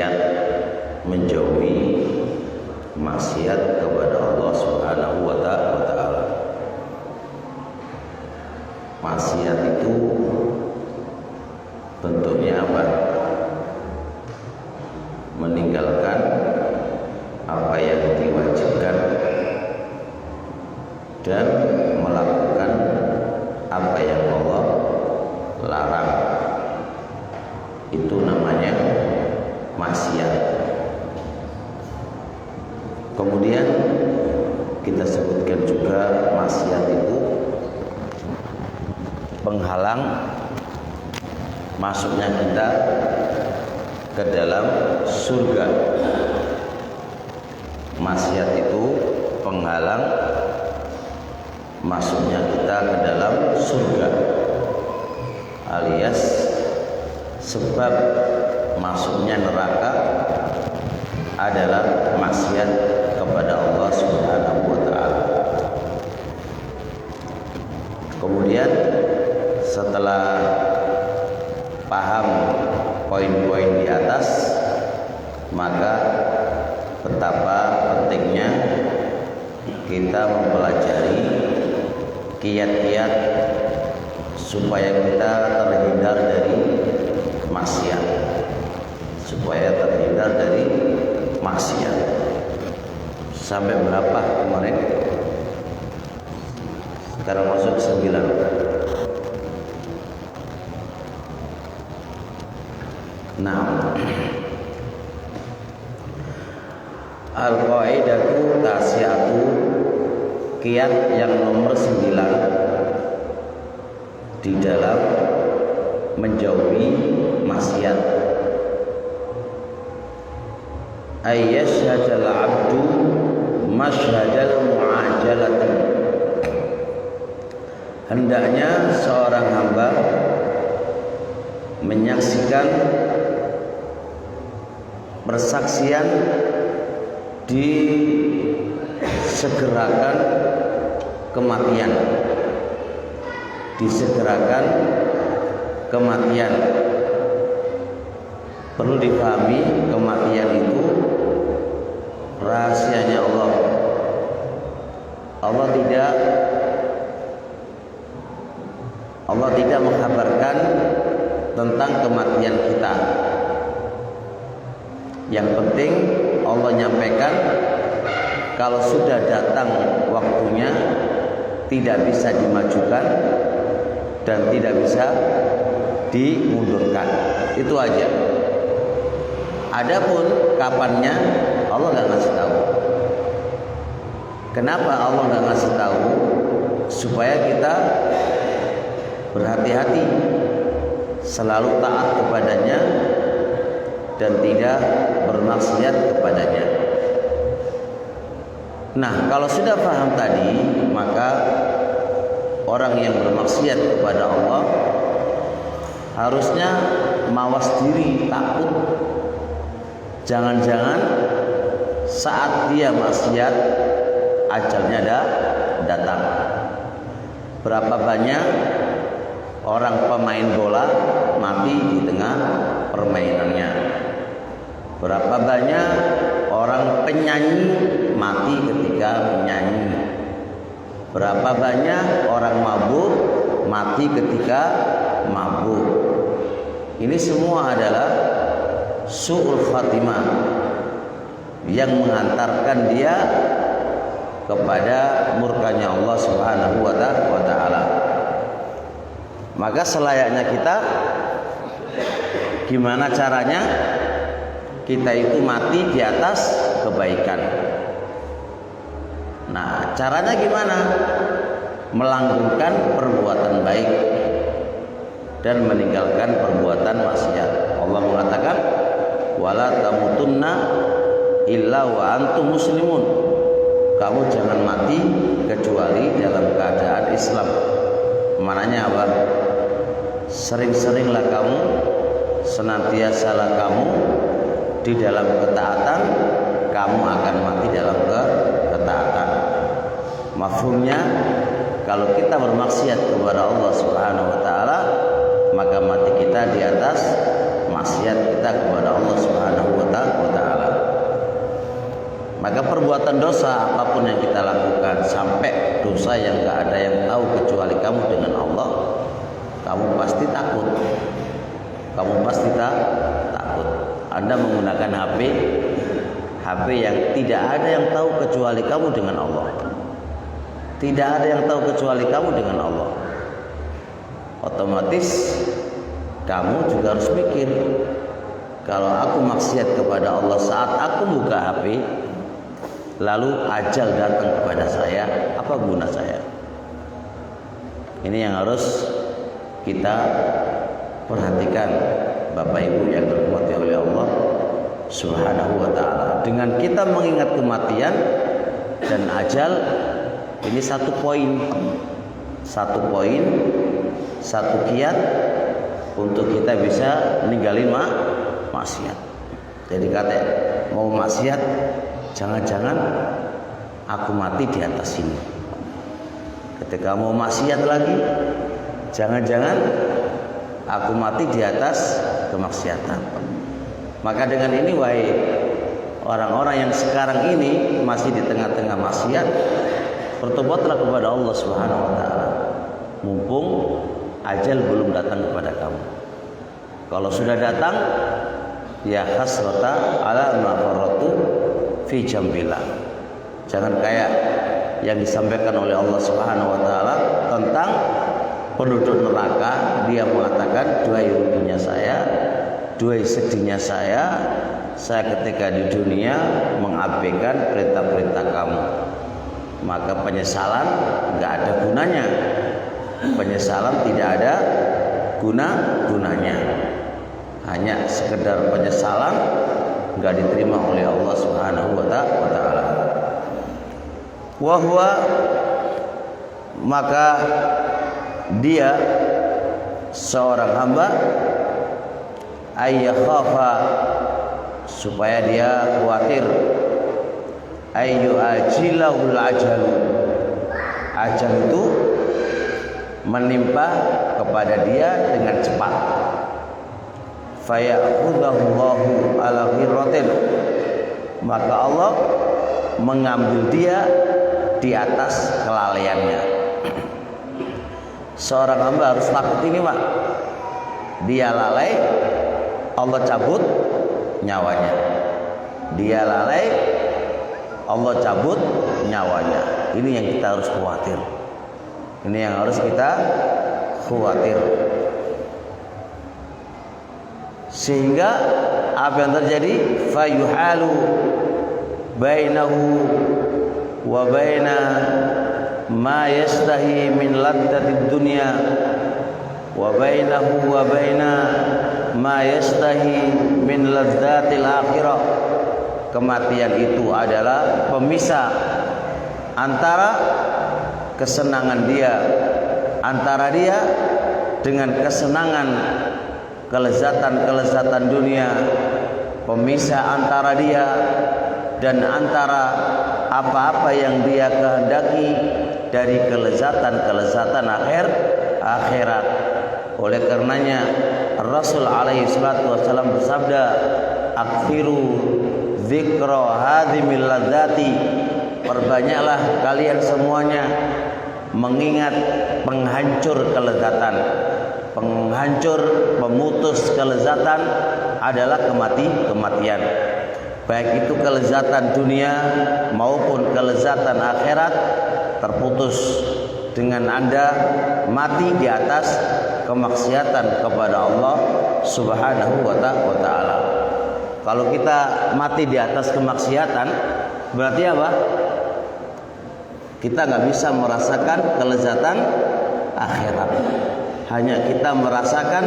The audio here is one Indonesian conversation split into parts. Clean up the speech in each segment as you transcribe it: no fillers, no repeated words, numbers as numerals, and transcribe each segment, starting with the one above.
bermaksiat, menjauhi maksiat kepada Allah Subhanahu wa Ta'ala. Maksiat itu bentuknya apa? Meninggalkan apa yang diwajibkan dan melakukan apa yang Allah larang. Itu namanya maksiat. Kemudian kita sebutkan juga maksiat itu penghalang masuknya kita ke dalam surga. Maksiat itu penghalang masuknya kita ke dalam surga, alias sebab masuknya neraka adalah maksiat kepada Allah Subhanahu wa Ta'ala. Kemudian setelah paham poin-poin di atas, maka betapa pentingnya kita mempelajari kiat-kiat supaya kita terhindar dari maksiat, Sampai berapa kemarin? Sekarang masuk 9. Nah, al-qaidatu tasiatu, kiat yang nomor 9 di dalam menjauhi maksiat. Ayyashhadal abdu masyhadal mu'ajalati, hendaknya seorang hamba menyaksikan persaksian disegerakan kematian, Perlu dipahami, kematian itu rahasianya Allah. Allah tidak mengkabarkan tentang kematian kita. Yang penting Allah nyampaikan kalau sudah datang waktunya tidak bisa dimajukan dan tidak bisa dimundurkan. Itu aja. Adapun kapannya Allah nggak ngasih tahu. Kenapa Allah nggak ngasih tahu? Supaya kita berhati-hati, selalu taat kepadanya dan tidak bermaksiat kepadanya. Nah, kalau sudah paham tadi, maka orang yang bermaksiat kepada Allah harusnya mawas diri, takut. Jangan-jangan saat dia maksiat ajalnya datang. Berapa banyak orang pemain bola mati di tengah permainannya. Berapa banyak orang penyanyi mati ketika menyanyi. Berapa banyak orang mabuk mati ketika mabuk. Ini semua adalah su'ul khatimah yang mengantarkan dia kepada murkanya Allah Subhanahu wa Ta'ala. Maka selayaknya kita, gimana caranya kita itu mati di atas kebaikan. Nah, caranya gimana? Melanggengkan perbuatan baik dan meninggalkan perbuatan maksiat. Allah mengatakan, wala tamutunna illa wa antum muslimun. Kamu jangan mati kecuali dalam keadaan Islam. Mananya apa? Sering-seringlah kamu, senantiasalah kamu di dalam ketaatan, kamu akan mati dalam ketaatan. Mafhumnya, kalau kita bermaksiat kepada Allah Subhanahu wa Ta'ala, maka mati kita di atas maksiat kita kepada Allah Subhanahu wa Maka perbuatan dosa apapun yang kita lakukan, sampai dosa yang gak ada yang tahu kecuali kamu dengan Allah, kamu pasti takut. Kamu pasti takut. Anda menggunakan HP yang tidak ada yang tahu kecuali kamu dengan Allah. Tidak ada yang tahu kecuali kamu dengan Allah. Otomatis kamu juga harus mikir, kalau aku maksiat kepada Allah saat aku buka HP, lalu ajal datang kepada saya, apa guna saya? Ini yang harus kita perhatikan, Bapak Ibu yang dirahmati oleh Allah Subhanahu wa ta'ala. Dengan kita mengingat kematian dan ajal, ini satu poin, satu kiat untuk kita bisa ninggalin maksiat. Jadi kata mau maksiat, jangan-jangan aku mati di atas sini. Ketika mau maksiat lagi, jangan-jangan aku mati di atas kemaksiatan. Maka dengan ini, wahai orang-orang yang sekarang ini masih di tengah-tengah maksiat, bertobatlah kepada Allah Subhanahu wa ta'ala, mumpung ajal belum datang kepada kamu. Kalau sudah datang, ya hasrata ala ma farratu fi jambillah. Jangan kayak yang disampaikan oleh Allah Subhanahu wa ta'ala tentang penduduk neraka. Dia mengatakan, duhai ruginya saya, duhai sedihnya saya ketika di dunia mengabaikan perintah-perintah kamu. Maka penyesalan nggak ada gunanya. Penyesalan tidak ada gunanya. Hanya sekedar penyesalan, nggak diterima oleh Allah Subhanahu wa ta'ala. Wahwa, maka dia seorang hamba, ayyakhafa, supaya dia khawatir, ayyu ajilahul ajalu, ajal itu menimpa kepada dia dengan cepat. Faya'khudhahullahu ala ghirratin, maka Allah mengambil dia di atas kelalaiannya. Seorang hamba harus takut ini, Pak. Dia lalai, Allah cabut nyawanya. Dia lalai, Allah cabut nyawanya. Ini yang kita harus khawatir. Ini yang harus kita khawatir. Sehingga apa yang terjadi? Fayuhalu bainahu wa baina ma yastahi min laddatid dunya wa bainahu wa baina ma yastahi min laddatil akhirah. Kematian itu adalah pemisah antara kesenangan dia, antara dia dengan kesenangan kelezatan dunia, pemisah antara dia dan antara apa-apa yang dia kehendaki dari kelezatan akhirat. Oleh karenanya Rasul alaihi salatu wasallam bersabda, "Aktsiru dzikra hadhimil ladzati." Perbanyaklah kalian semuanya mengingat penghancur kelezatan. Penghancur, pemutus kelezatan adalah kematian. Baik itu kelezatan dunia maupun kelezatan akhirat terputus dengan Anda mati di atas kemaksiatan kepada Allah Subhanahu wa ta'ala. Kalau kita mati di atas kemaksiatan, berarti apa? Kita nggak bisa merasakan kelezatan akhirat. Hanya kita merasakan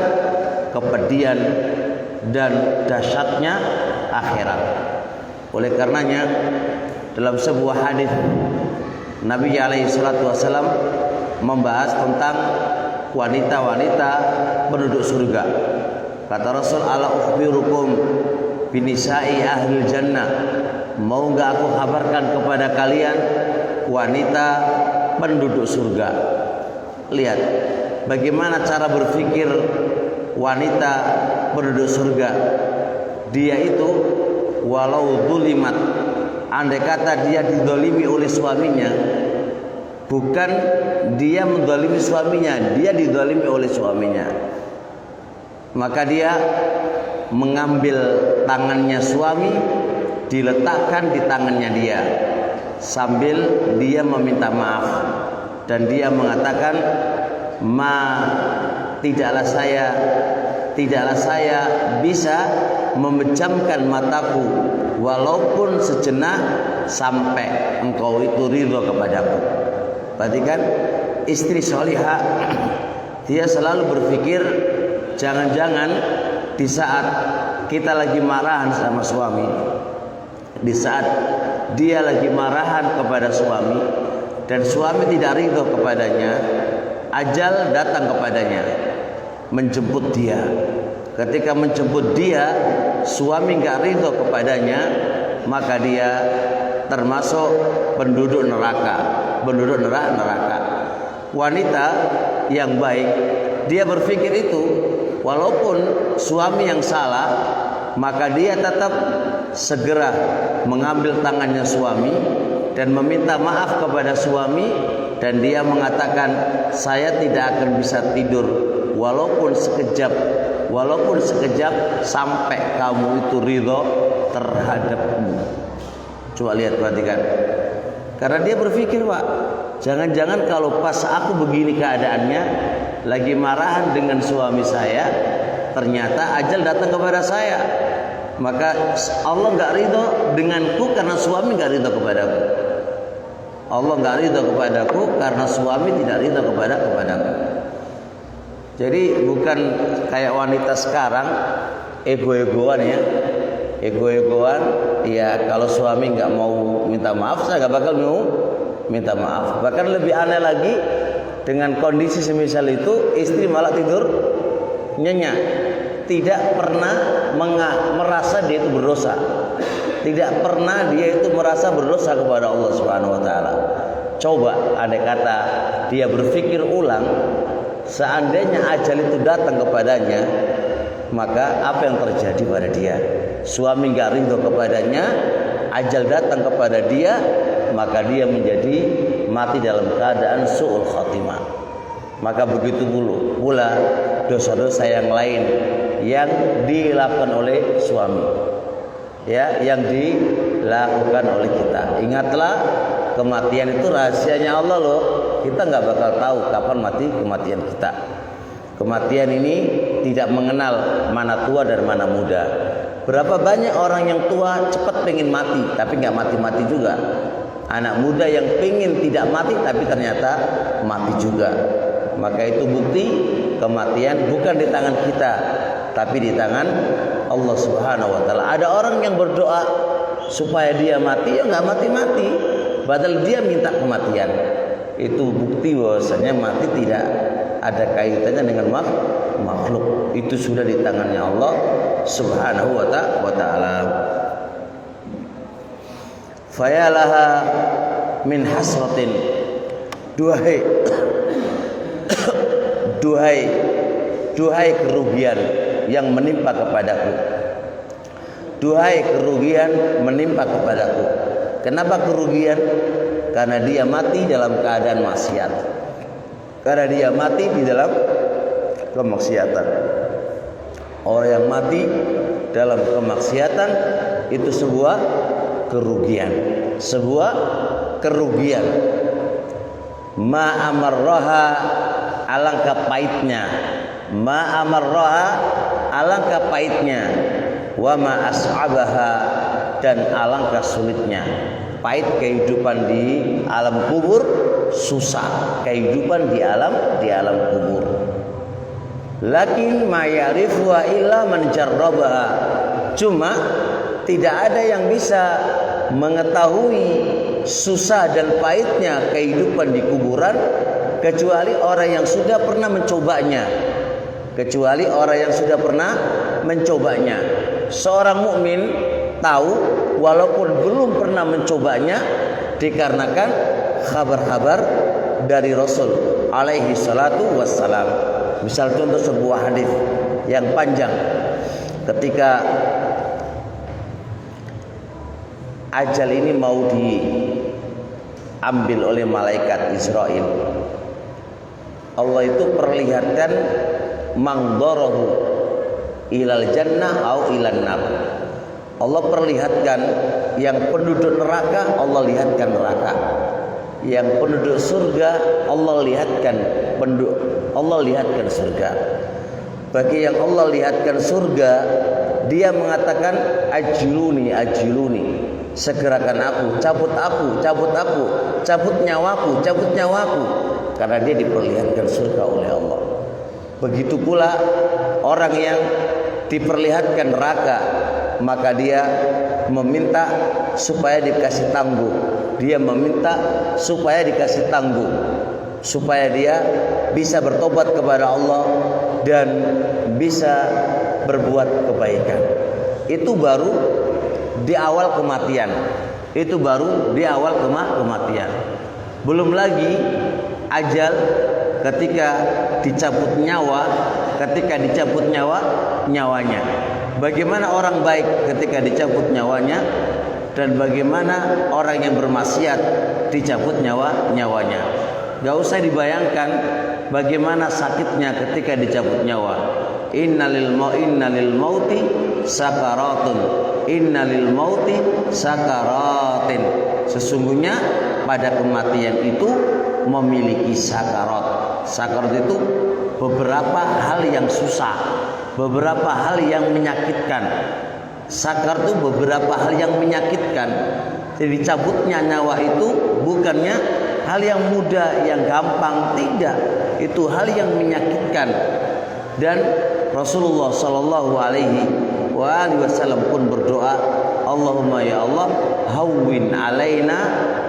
kepedihan dan dahsyatnya akhirat. Oleh karenanya dalam sebuah hadis Nabi alaihi salatu wasallam membahas tentang wanita-wanita penduduk surga. Kata Rasul, "Ala ukhbirukum binisa'i ahlil jannah." Mau enggak aku kabarkan kepada kalian wanita penduduk surga. Lihat bagaimana cara berpikir wanita penduduk surga. Dia itu walau zulimat andai kata dia didolimi oleh suaminya, bukan dia mendolimi suaminya, dia didolimi oleh suaminya, maka dia mengambil tangannya suami, diletakkan di tangannya dia, sambil dia meminta maaf, dan dia mengatakan, tidaklah saya bisa memejamkan mataku walaupun sejenak sampai engkau itu ridho kepadaku. Berarti kan istri solihah, dia selalu berpikir jangan-jangan di saat kita lagi marahan sama suami, di saat dia lagi marahan kepada suami dan suami tidak ridho kepadanya, ajal datang kepadanya menjemput dia. Ketika menjemput dia, suami nggak ridho kepadanya, maka dia termasuk penduduk neraka, Wanita yang baik, dia berpikir itu, walaupun suami yang salah, maka dia tetap segera mengambil tangannya suami dan meminta maaf kepada suami, dan dia mengatakan, saya tidak akan bisa tidur walaupun sekejap sampai kamu itu ridho terhadapmu. Coba lihat, perhatikan. Karena dia berpikir, Pak, jangan-jangan kalau pas aku begini keadaannya, lagi marahan dengan suami saya, ternyata ajal datang kepada saya, maka Allah nggak ridho denganku karena suami nggak ridho kepadaku. Allah nggak ridho kepadaku karena suami tidak ridho kepadaku. Jadi bukan kayak wanita sekarang ego-egoan ya. Ego-egoan, ya kalau suami nggak mau minta maaf, saya nggak bakal mau minta maaf. Bahkan lebih aneh lagi, dengan kondisi semisal itu, istri malah tidur nyenyak, tidak pernah merasa dia itu berdosa, tidak pernah dia itu merasa berdosa kepada Allah Subhanahu Wa Taala. Coba andai kata dia berpikir ulang, seandainya ajal itu datang kepadanya, maka apa yang terjadi pada dia? Suami nggak ridho kepadanya, ajal datang kepada dia, maka dia menjadi mati dalam keadaan su'ul khatimah. Maka begitu pula dosa-dosa yang lain yang dilakukan oleh suami, ya, yang dilakukan oleh kita. Ingatlah, kematian itu rahasianya Allah loh. Kita nggak bakal tahu kapan kematian kita. Kematian ini tidak mengenal mana tua dan mana muda. Berapa banyak orang yang tua cepat pengen mati, tapi nggak mati-mati juga. Anak muda yang pengen tidak mati, tapi ternyata mati juga. Maka itu bukti kematian bukan di tangan kita, tapi di tangan Allah Subhanahu Wa Taala. Ada orang yang berdoa supaya dia mati, ya nggak mati-mati, padahal dia minta kematian. Itu bukti bahwasanya mati tidak ada kaitannya dengan makhluk. Itu sudah di tangannya Allah Subhanahu wa Ta'ala. Fayalaha min hasratin, duhai kerugian yang menimpa kepadaku. Duhai kerugian menimpa kepadaku. Kenapa kerugian? Karena dia mati dalam keadaan maksiat. Karena dia mati di dalam kemaksiatan. Orang yang mati dalam kemaksiatan itu sebuah kerugian. Sebuah kerugian. Ma'amarroha, alangkah pahitnya. Ma'amarroha, alangkah pahitnya. Wa ma'as'abaha, dan alangkah sulitnya. Pahit kehidupan di alam kubur, susah kehidupan di alam kubur. Lakin ma ya'rifu illa man jarrabaha. Cuma tidak ada yang bisa mengetahui susah dan pahitnya kehidupan di kuburan kecuali orang yang sudah pernah mencobanya. Kecuali orang yang sudah pernah mencobanya. Seorang mukmin tahu walaupun belum pernah mencobanya, dikarenakan kabar-kabar dari Rasul alaihi salatu wassalam. Misal contoh sebuah hadis yang panjang, ketika ajal ini mau diambil oleh malaikat Israil, Allah itu perlihatkan mangdarahu ilal jannah au ilan nar. Allah perlihatkan yang penduduk neraka, Allah lihatkan neraka. Yang penduduk surga, Allah lihatkan surga. Bagi yang Allah lihatkan surga, dia mengatakan ajiluni, ajiluni, segerakan aku, cabut nyawaku, karena dia diperlihatkan surga oleh Allah. Begitu pula orang yang diperlihatkan neraka, maka dia meminta supaya dikasih tangguh. Dia meminta supaya dikasih tangguh, supaya dia bisa bertobat kepada Allah dan bisa berbuat kebaikan. Itu baru di awal kematian. Belum lagi ajal ketika dicabut nyawanya. Bagaimana orang baik ketika dicabut nyawanya, dan bagaimana orang yang bermaksiat dicabut nyawanya. Gak usah dibayangkan bagaimana sakitnya ketika dicabut nyawa. Innalil mauti sakaratin. Sesungguhnya pada kematian itu memiliki sakarat. Sakarat itu beberapa hal yang susah, beberapa hal yang menyakitkan. Sakar itu beberapa hal yang menyakitkan. Jadi cabutnya nyawa itu bukannya hal yang mudah, yang gampang, tidak. Itu hal yang menyakitkan. Dan Rasulullah Shallallahu Alaihi Wasallam pun berdoa, Allahumma ya Allah, hawwin alaina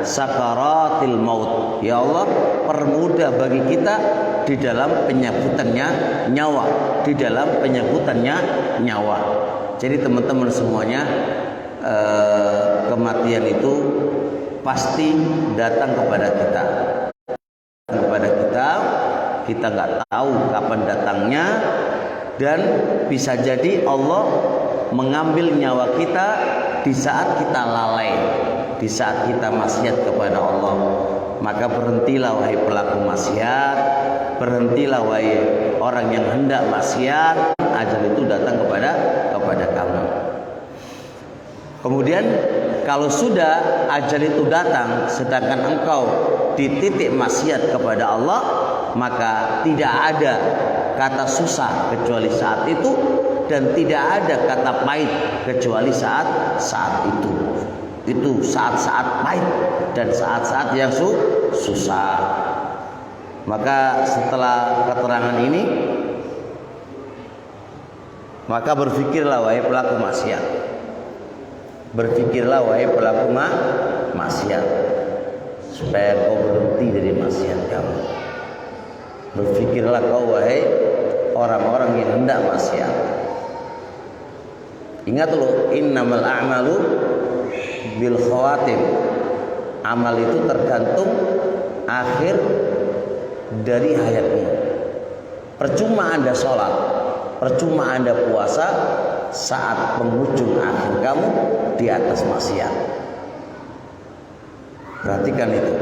sakaratil maut. Ya Allah, permudah bagi kita di dalam penyebutannya nyawa. Jadi teman-teman semuanya, kematian itu pasti datang kepada kita. Kita nggak tahu kapan datangnya, dan bisa jadi Allah mengambil nyawa kita di saat kita lalai, di saat kita maksiat kepada Allah. Maka berhentilah wahai pelaku maksiat, berhentilah wahai orang yang hendak maksiat. Ajal itu datang kepada kamu. Kemudian kalau sudah ajal itu datang sedangkan engkau di titik maksiat kepada Allah, maka tidak ada kata susah kecuali saat itu, dan tidak ada kata pahit kecuali saat itu. Itu saat-saat pahit dan saat-saat yang susah. Maka setelah keterangan ini, maka berfikirlah wahai pelaku maksiat. Berfikirlah wahai pelaku maksiat, supaya kau berhenti dari maksiat kamu. Berfikirlah kau wahai orang-orang yang hendak maksiat. Ingat loh, innamal a'malu bil khawatim. Amal itu tergantung akhir dari hayatmu. Percuma Anda sholat, percuma Anda puasa saat penghujung akhir kamu di atas maksiat. Perhatikan itu.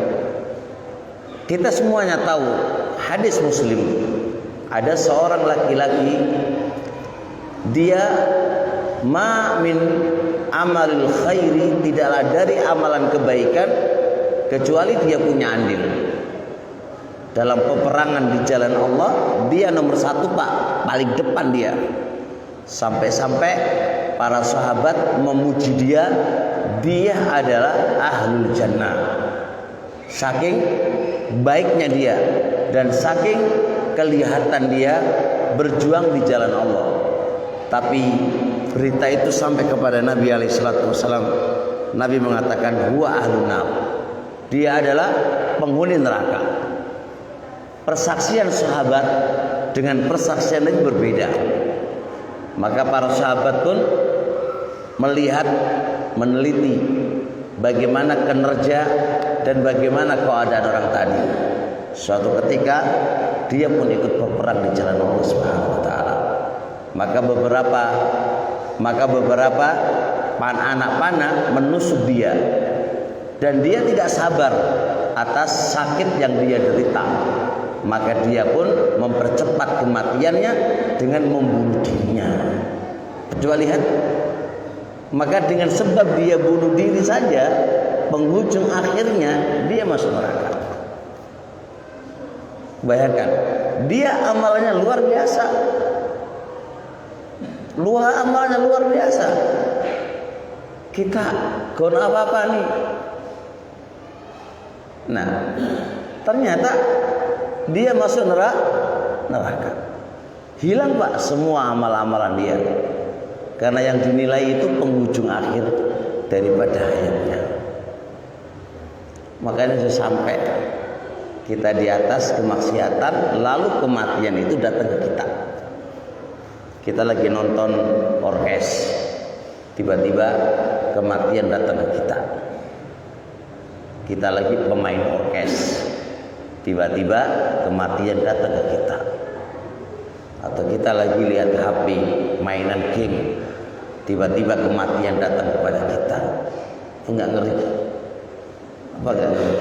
Kita semuanya tahu hadis Muslim, ada seorang laki-laki, dia ma min amalil khairi, tidaklah dari amalan kebaikan kecuali dia punya andil dalam peperangan di jalan Allah. Dia nomor satu pak, paling depan dia. Sampai-sampai para sahabat memuji dia adalah ahlul jannah. Saking baiknya dia dan saking kelihatan dia berjuang di jalan Allah. Tapi berita itu sampai kepada Nabi SAW. Nabi mengatakan huwa ahlun nar, dia adalah penghuni neraka. Persaksian sahabat dengan persaksian ini berbeda. Maka para sahabat pun melihat, meneliti bagaimana kinerja dan bagaimana keadaan orang tadi. Suatu ketika dia pun ikut berperang di jalan Allah Subhanahu wa taala. Maka beberapa anak panah menusuk dia, dan dia tidak sabar atas sakit yang dia derita, maka dia pun mempercepat kematiannya dengan membunuh dirinya. Coba lihat, maka dengan sebab dia bunuh diri saja, penghujung akhirnya dia masuk neraka. Bayangkan, dia amalnya luar biasa, amalnya luar biasa. Kita kon apa nih? Nah, ternyata dia masuk neraka. Hilang Pak semua amal-amalan dia, karena yang dinilai itu penghujung akhir daripada hayatnya. Makanya sampai kita di atas kemaksiatan, lalu kematian itu datang ke kita. Kita lagi nonton orkes, tiba-tiba kematian datang ke kita. Kita lagi pemain orkes, tiba-tiba kematian datang ke kita. Atau kita lagi lihat HP, mainan game, tiba-tiba kematian datang kepada kita. Enggak ngeri? Apa enggak ngeri?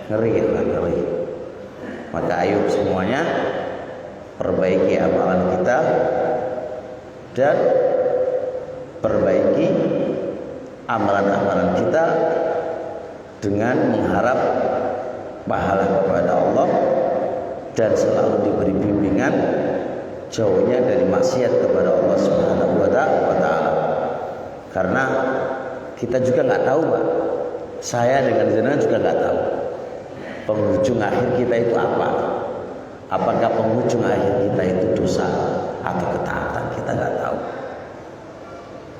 Ngeri ya, ngeri. Maka ayo semuanya perbaiki amalan kita dan perbaiki amalan-amalan kita dengan mengharap pahala kepada Allah dan selalu diberi bimbingan jauhnya dari maksiat kepada Allah Subhanahu wa taala. Karena kita juga nggak tahu, Pak. Saya dengan jenengan juga nggak tahu penghujung akhir kita itu apa. Apakah penghujung akhir kita itu dosa atau ketaatan, kita nggak tahu.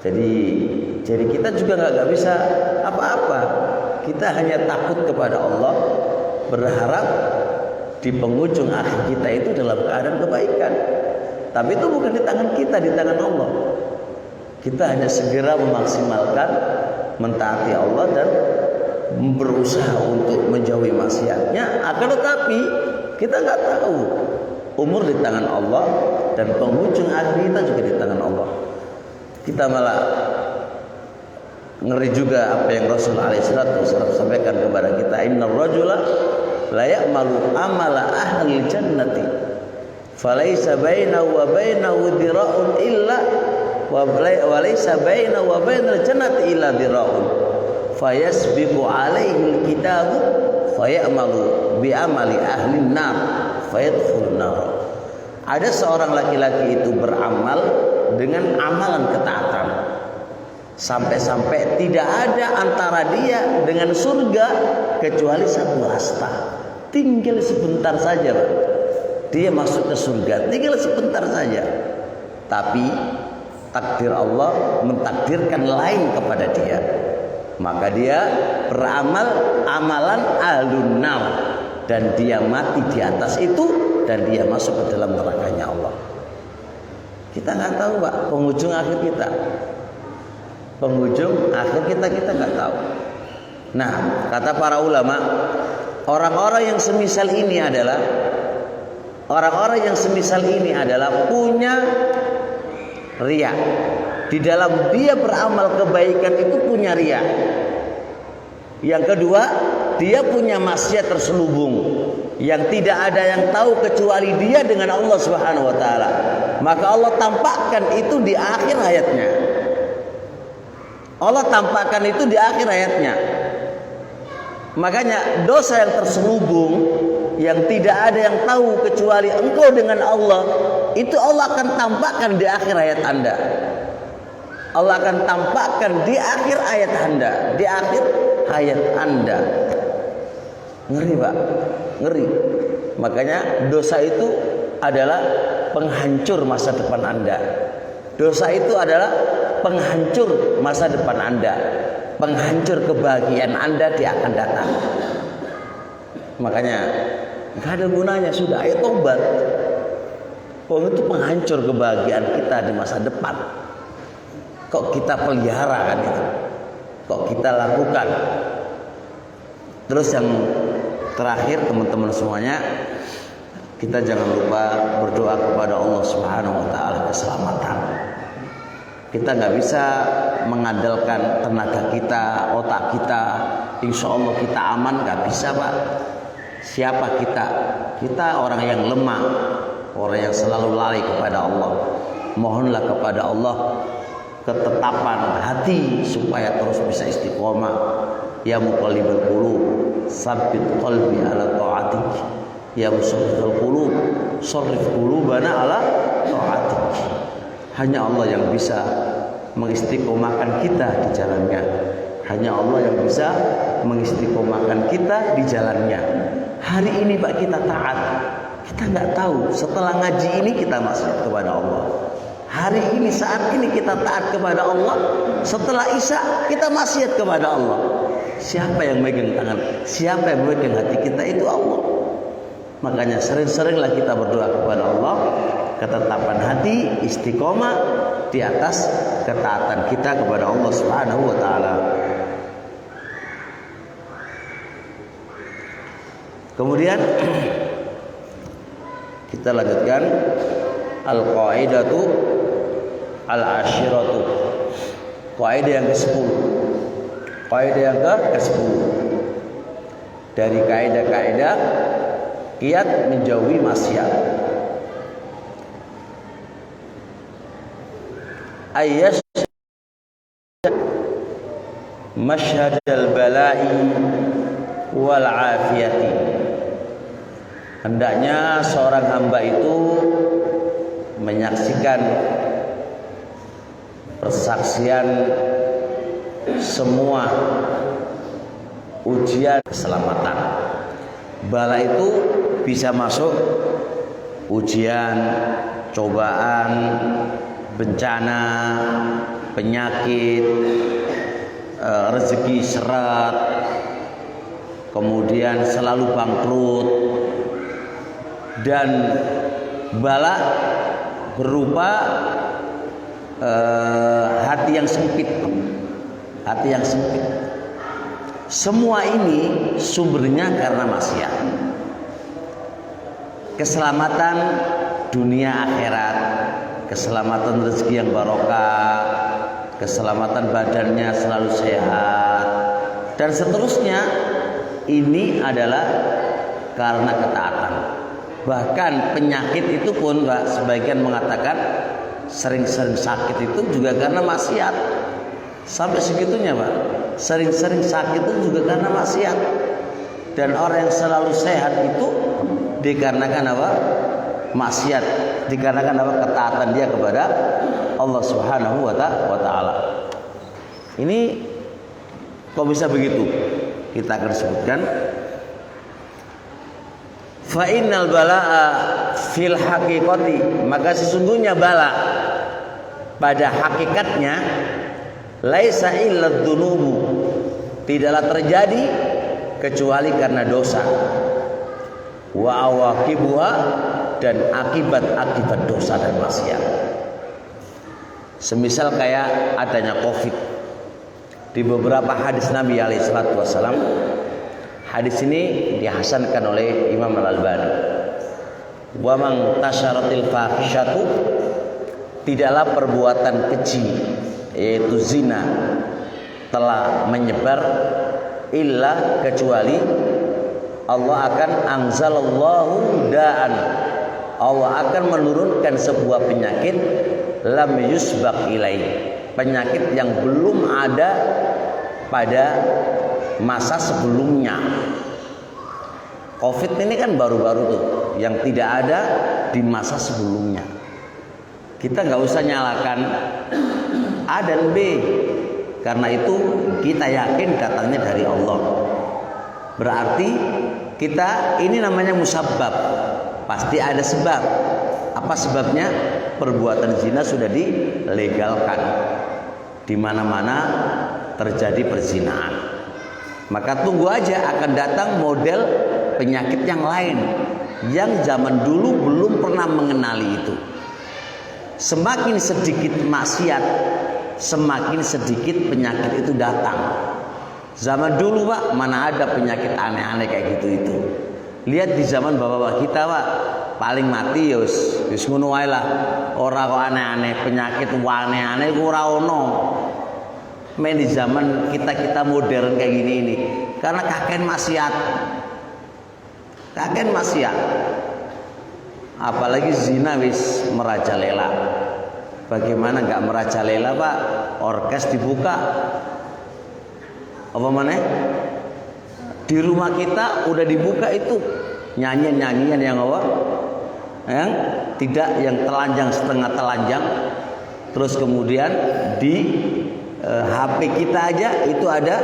Jadi kita juga nggak bisa apa-apa. Kita hanya takut kepada Allah, berharap di penghujung akhir kita itu dalam keadaan kebaikan. Tapi itu bukan di tangan kita, di tangan Allah. Kita hanya segera memaksimalkan mentaati Allah dan berusaha untuk menjauhi maksiatnya. Akan tetapi kita nggak tahu, umur di tangan Allah dan penghujung akhir kita juga di tangan Allah. Kita malah ngeri juga apa yang Rasulullah SAW sampaikan kepada kita, innar rajula la ya'malu amala ahli jannati falaysa bainahu wa bainahu dira'un illa wa laysa bainahu wa bainal jannati illa dira'un fayasbiqu alaihi alkitabu fayamalu bi amali ahli nar fayadkhulun nar. Ada seorang laki-laki itu beramal dengan amalan ketaatan, sampai-sampai tidak ada antara dia dengan surga kecuali satu hasta. Tinggal sebentar saja, Pak. Dia masuk ke surga, tinggal sebentar saja. Tapi takdir Allah mentakdirkan lain kepada dia. Maka dia beramal amalan ahlun nar dan dia mati di atas itu dan dia masuk ke dalam nerakanya Allah. Kita nggak tahu, Pak, penghujung akhir kita. Penghujung akhir kita nggak tahu. Nah, kata para ulama, orang-orang yang semisal ini adalah punya riya. Di dalam dia beramal kebaikan itu punya riya. Yang kedua, dia punya maksiat terselubung yang tidak ada yang tahu kecuali dia dengan Allah Subhanahu wa taala. Maka Allah tampakkan itu di akhir hayatnya. Allah tampakkan itu di akhir hayatnya. Makanya dosa yang terselubung yang tidak ada yang tahu kecuali engkau dengan Allah, itu Allah akan tampakkan di akhir hayat Anda. Allah akan tampakkan di akhir hayat Anda, di akhir hayat Anda. Ngeri, Pak, ngeri. Makanya dosa itu adalah penghancur masa depan Anda. Dosa itu adalah penghancur masa depan Anda, penghancur kebahagiaan Anda di akan datang. Makanya nggak ada gunanya, sudah ayo tobat. Oh, itu penghancur kebahagiaan kita di masa depan. Kok kita pelihara kan itu? Kok kita lakukan? Terus yang terakhir, teman-teman semuanya, kita jangan lupa berdoa kepada Allah Subhanahu wa taala keselamatan. Kita nggak bisa mengandalkan tenaga kita, otak kita. Insya Allah kita aman, nggak bisa Pak. Siapa kita? Kita orang yang lemah, orang yang selalu lari kepada Allah. Mohonlah kepada Allah ketetapan hati supaya terus bisa istiqomah. Ya muqallibal qulub, tsabbit qalbi ala ta'atik. Ya musarrifal qulub, sharrif qulubana ala ta'atik. Hanya Allah yang bisa mengistiqomahkan kita di jalannya. Hanya Allah yang bisa mengistiqomahkan kita di jalannya. Hari ini Pak kita taat. Kita nggak tahu setelah ngaji ini kita maksiat kepada Allah. Hari ini saat ini kita taat kepada Allah. Setelah Isya kita maksiat kepada Allah. Siapa yang megang tangan? Siapa yang megang hati kita? Itu Allah. Makanya sering-seringlah kita berdoa kepada Allah, ketetapan hati, istiqomah di atas ketaatan kita kepada Allah Subhanahu wa taala. Kemudian kita lanjutkan al-qaidatu al-ashiratu. Kaidah yang ke-10. Kaidah yang ke-10. Dari kaidah-kaidah kiat menjauhi maksiat. Ayyash masyhadal bala'i wal afiyati. Hendaknya seorang hamba itu menyaksikan persaksian semua ujian keselamatan. Bala itu bisa masuk ujian, cobaan, bencana, penyakit, rezeki seret, kemudian selalu bangkrut, dan bala berupa hati yang sempit. Hati yang sempit. Semua ini sumbernya karena maksiat. Keselamatan dunia akhirat, keselamatan rezeki yang barokah, keselamatan badannya selalu sehat, dan seterusnya, ini adalah karena ketaatan. Bahkan penyakit itu pun Pak, sebagian mengatakan sering-sering sakit itu juga karena maksiat. Sampai segitunya Pak, sering-sering sakit itu juga karena maksiat. Dan orang yang selalu sehat itu dikarenakan apa? Maksiat. Dikarenakan apa? Ketaatan dia kepada Allah Subhanahu wa ta'ala. Ini kok bisa begitu? Kita akan sebutkan. Fa innal bala'a fil haqiqati, maka sesungguhnya bala pada hakikatnya laisa illa dzunubu, tidaklah terjadi kecuali karena dosa. Wa awaqibuha, dan akibat-akibat dosa dan maksiat. Semisal kayak adanya Covid. Di beberapa hadis Nabi alaihi salatu wasallam, hadis ini dihasankan oleh Imam Al-Albani. Wa man tasyaratil fahishatu, tidaklah perbuatan keji yaitu zina telah menyebar illa kecuali Allah akan anzalallahu da'an, Allah akan menurunkan sebuah penyakit lam yusbaq ilaih, penyakit yang belum ada pada masa sebelumnya. Covid ini kan baru-baru tuh, yang tidak ada di masa sebelumnya. Kita nggak usah nyalakan A dan B, karena itu kita yakin datangnya dari Allah. Berarti kita ini namanya musabbab, pasti ada sebab. Apa sebabnya? Perbuatan zina sudah dilegalkan. Di mana-mana terjadi perzinahan. Maka tunggu aja akan datang model penyakit yang lain yang zaman dulu belum pernah mengenali itu. Semakin sedikit maksiat, semakin sedikit penyakit itu datang. Zaman dulu Pak, mana ada penyakit aneh-aneh kayak gitu itu. Lihat di zaman bapak-bapak kita, Pak, paling mati ya wis ngono wae lah. Ora kok aneh-aneh penyakit aneh-aneh ku ora ono. Men di zaman kita modern kayak gini ini. Karena kakek maksiat. Kakek maksiat. Apalagi zina wis merajalela. Bagaimana enggak merajalela, Pak? Orkes dibuka. Apa mana? Di rumah kita udah dibuka itu nyanyian-nyanyian yang apa? Yang tidak, yang telanjang setengah telanjang. Terus kemudian di HP kita aja itu ada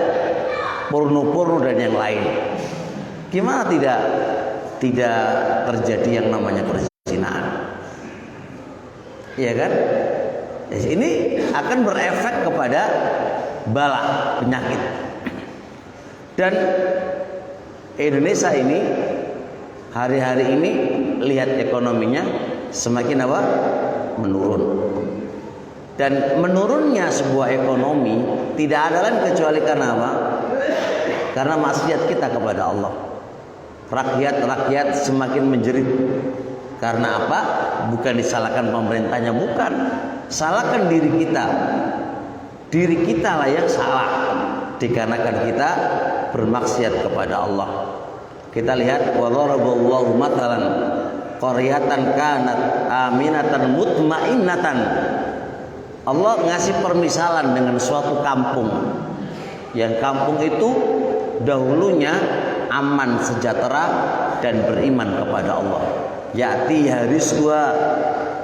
porno-porno dan yang lain. Gimana tidak terjadi yang namanya perzinahan? Iya kan? Ini akan berefek kepada bala penyakit. Dan Indonesia ini hari-hari ini lihat ekonominya semakin apa? Menurun. Dan menurunnya sebuah ekonomi tidak ada lain kecuali karena apa? Karena maksiat kita kepada Allah. Rakyat semakin menjerit. Karena apa? Bukan disalahkan pemerintahnya, bukan. Salahkan diri kita. Diri kita lah yang salah. Dikarenakan kita bermaksiat kepada Allah. Kita lihat wa daraballahu mathalan qaryatan kanat aminatan mutmainnatan. Allah ngasih permisalan dengan suatu kampung. Yang kampung itu dahulunya aman, sejahtera dan beriman kepada Allah. Ya'ti rizqa,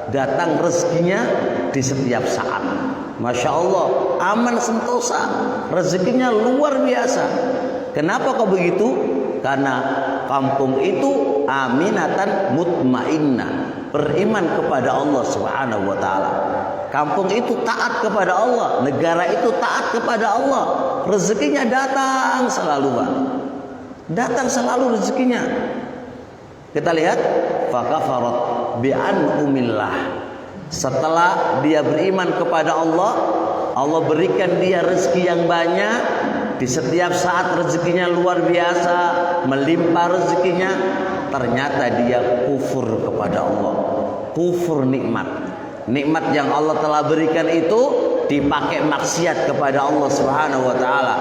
datang rezekinya di setiap saat. Masya Allah, aman sentosa, rezekinya luar biasa. Kenapa kok begitu? Karena kampung itu aminatan mutmainnah, beriman kepada Allah Subhanahu wa taala. Kampung itu taat kepada Allah, negara itu taat kepada Allah. Rezekinya datang selalu, Pak. Datang selalu rezekinya. Kita lihat fakafarat bi'an'umillah. Setelah dia beriman kepada Allah, Allah berikan dia rezeki yang banyak. Di setiap saat rezekinya luar biasa, melimpah rezekinya. Ternyata dia kufur kepada Allah. Kufur nikmat. Nikmat yang Allah telah berikan itu dipakai maksiat kepada Allah Subhanahu wa taala.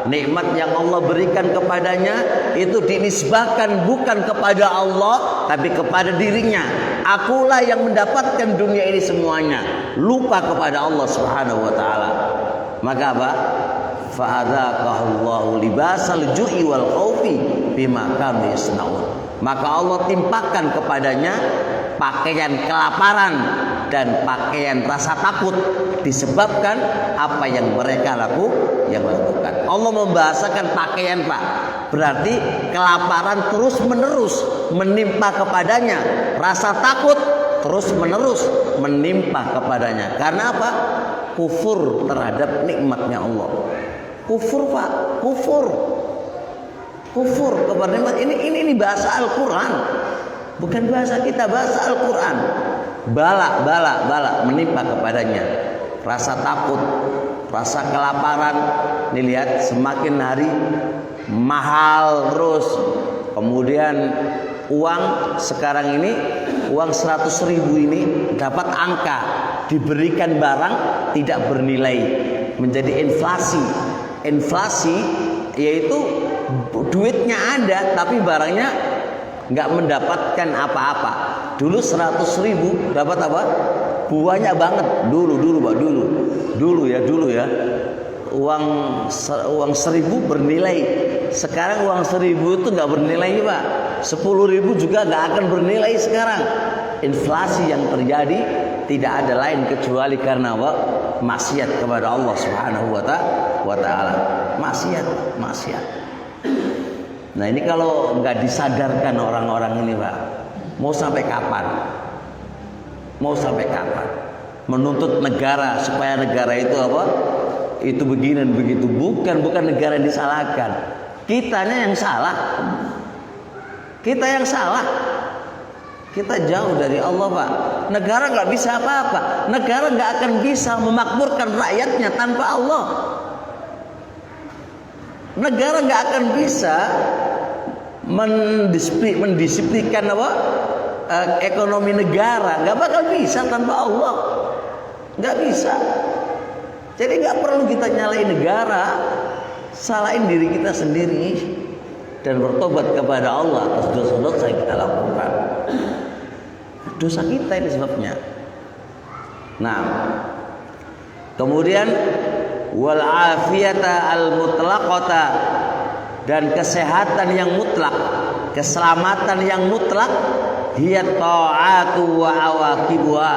Nikmat yang Allah berikan kepadanya itu dinisbahkan bukan kepada Allah tapi kepada dirinya. Akulah yang mendapatkan dunia ini semuanya, lupa kepada Allah Subhanahu wa taala. Maka apa? Fa'adzaqahullahu libasal ju'i wal khaufi bima kanu yasnaun. Maka Allah timpakan kepadanya pakaian kelaparan dan pakaian rasa takut disebabkan apa yang mereka lakukan. Allah membahasakan pakaian, Pak. Berarti kelaparan terus menerus menimpa kepadanya, rasa takut terus menerus menimpa kepadanya. Karena apa? Kufur terhadap nikmatnya Allah. Kufur, Pak, kufur kepada nikmat. Ini bahasa Al-Quran, bukan bahasa kita, bahasa Al-Quran. Bala menimpa kepadanya, rasa takut, rasa kelaparan. Nih lihat, semakin hari mahal terus. Kemudian uang sekarang ini, uang 100.000 ini dapat angka, diberikan barang tidak bernilai, menjadi inflasi. Inflasi yaitu duitnya ada tapi barangnya nggak mendapatkan apa-apa. Dulu 100.000 dapat apa? Banyak banget. Dulu Pak, dulu ya. Uang 1.000 bernilai. Sekarang uang 1.000 itu nggak bernilai, Pak. 10.000 juga nggak akan bernilai sekarang. Inflasi yang terjadi tidak ada lain kecuali karena apa? Maksiat kepada Allah Subhanahu wa taala. Maksiat. Nah, ini kalau nggak disadarkan orang-orang ini, Pak, mau sampai kapan? Menuntut negara supaya negara itu apa? Itu begini dan begitu. Bukan negara yang disalahkan. Kitanya yang salah. Kita jauh dari Allah, Pak. Negara nggak bisa apa-apa. Negara nggak akan bisa memakmurkan rakyatnya tanpa Allah. Negara nggak akan bisa mendisiplinkan ekonomi negara, nggak bakal bisa tanpa Allah, nggak bisa. Jadi nggak perlu kita nyalain negara, salahin diri kita sendiri dan bertobat kepada Allah atas dosa-dosa yang kita lakukan. Dosa kita ini sebabnya. Nah, kemudian wal afiyata al mutlaqata, dan kesehatan yang mutlak, keselamatan yang mutlak, hiya ta'atu wa awaqibuha,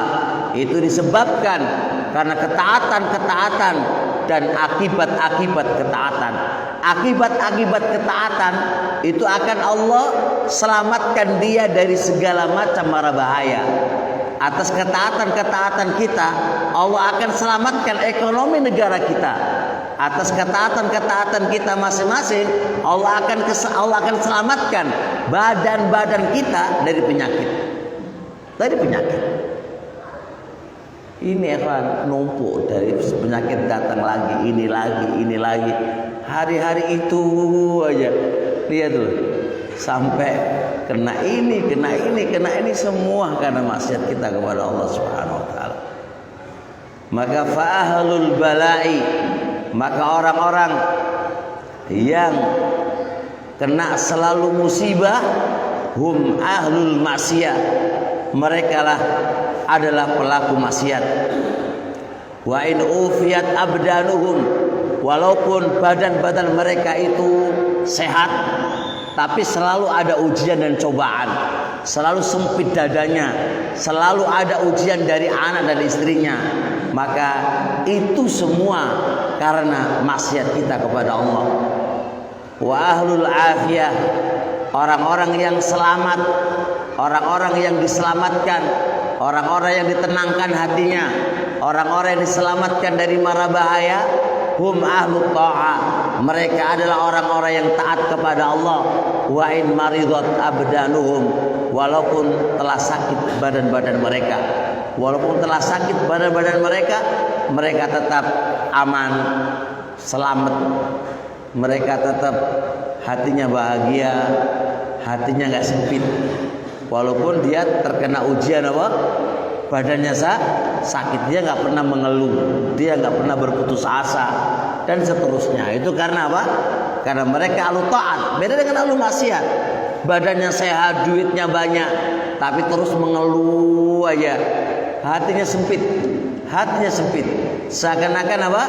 itu disebabkan karena ketaatan-ketaatan dan akibat-akibat ketaatan. Akibat-akibat ketaatan itu akan Allah selamatkan dia dari segala macam mara bahaya. Atas ketaatan-ketaatan kita, Allah akan selamatkan ekonomi negara kita. Atas ketaatan-ketaatan kita masing-masing, Allah akan selamatkan badan-badan kita dari penyakit. Dari penyakit. Ini akan numpuk, dari penyakit datang lagi, ini lagi. Hari-hari itu aja. Lihat tuh. Sampai kena ini semua karena maksiat kita kepada Allah Subhanahu wa taala. Maka fa'ahlul bala'i, maka orang-orang yang kena selalu musibah, hum ahlul maksiyah, mereka lah adalah pelaku maksiat. Wa in ufiyat abdanuhum, walaupun badan-badan mereka itu sehat, tapi selalu ada ujian dan cobaan, selalu sempit dadanya, selalu ada ujian dari anak dan istrinya, maka itu semua karena maksiat kita kepada Allah. Wa ahlul afiyah, orang-orang yang selamat, orang-orang yang diselamatkan, orang-orang yang ditenangkan hatinya, orang-orang yang diselamatkan dari mara bahaya, hum ahlu ta'ah, mereka adalah orang-orang yang taat kepada Allah. Wa in maridat abdanuhum, walaupun telah sakit badan-badan mereka, walaupun telah sakit badan-badan mereka, mereka tetap aman, selamat. Mereka tetap hatinya bahagia, hatinya nggak sempit, walaupun dia terkena ujian badannya sakit, dia nggak pernah mengeluh, dia nggak pernah berputus asa dan seterusnya. Itu karena apa? Karena mereka ahlu taat. Beda dengan ahlu maksiat, badannya sehat, duitnya banyak, tapi terus mengeluh aja, hatinya sempit, seakan-akan apa?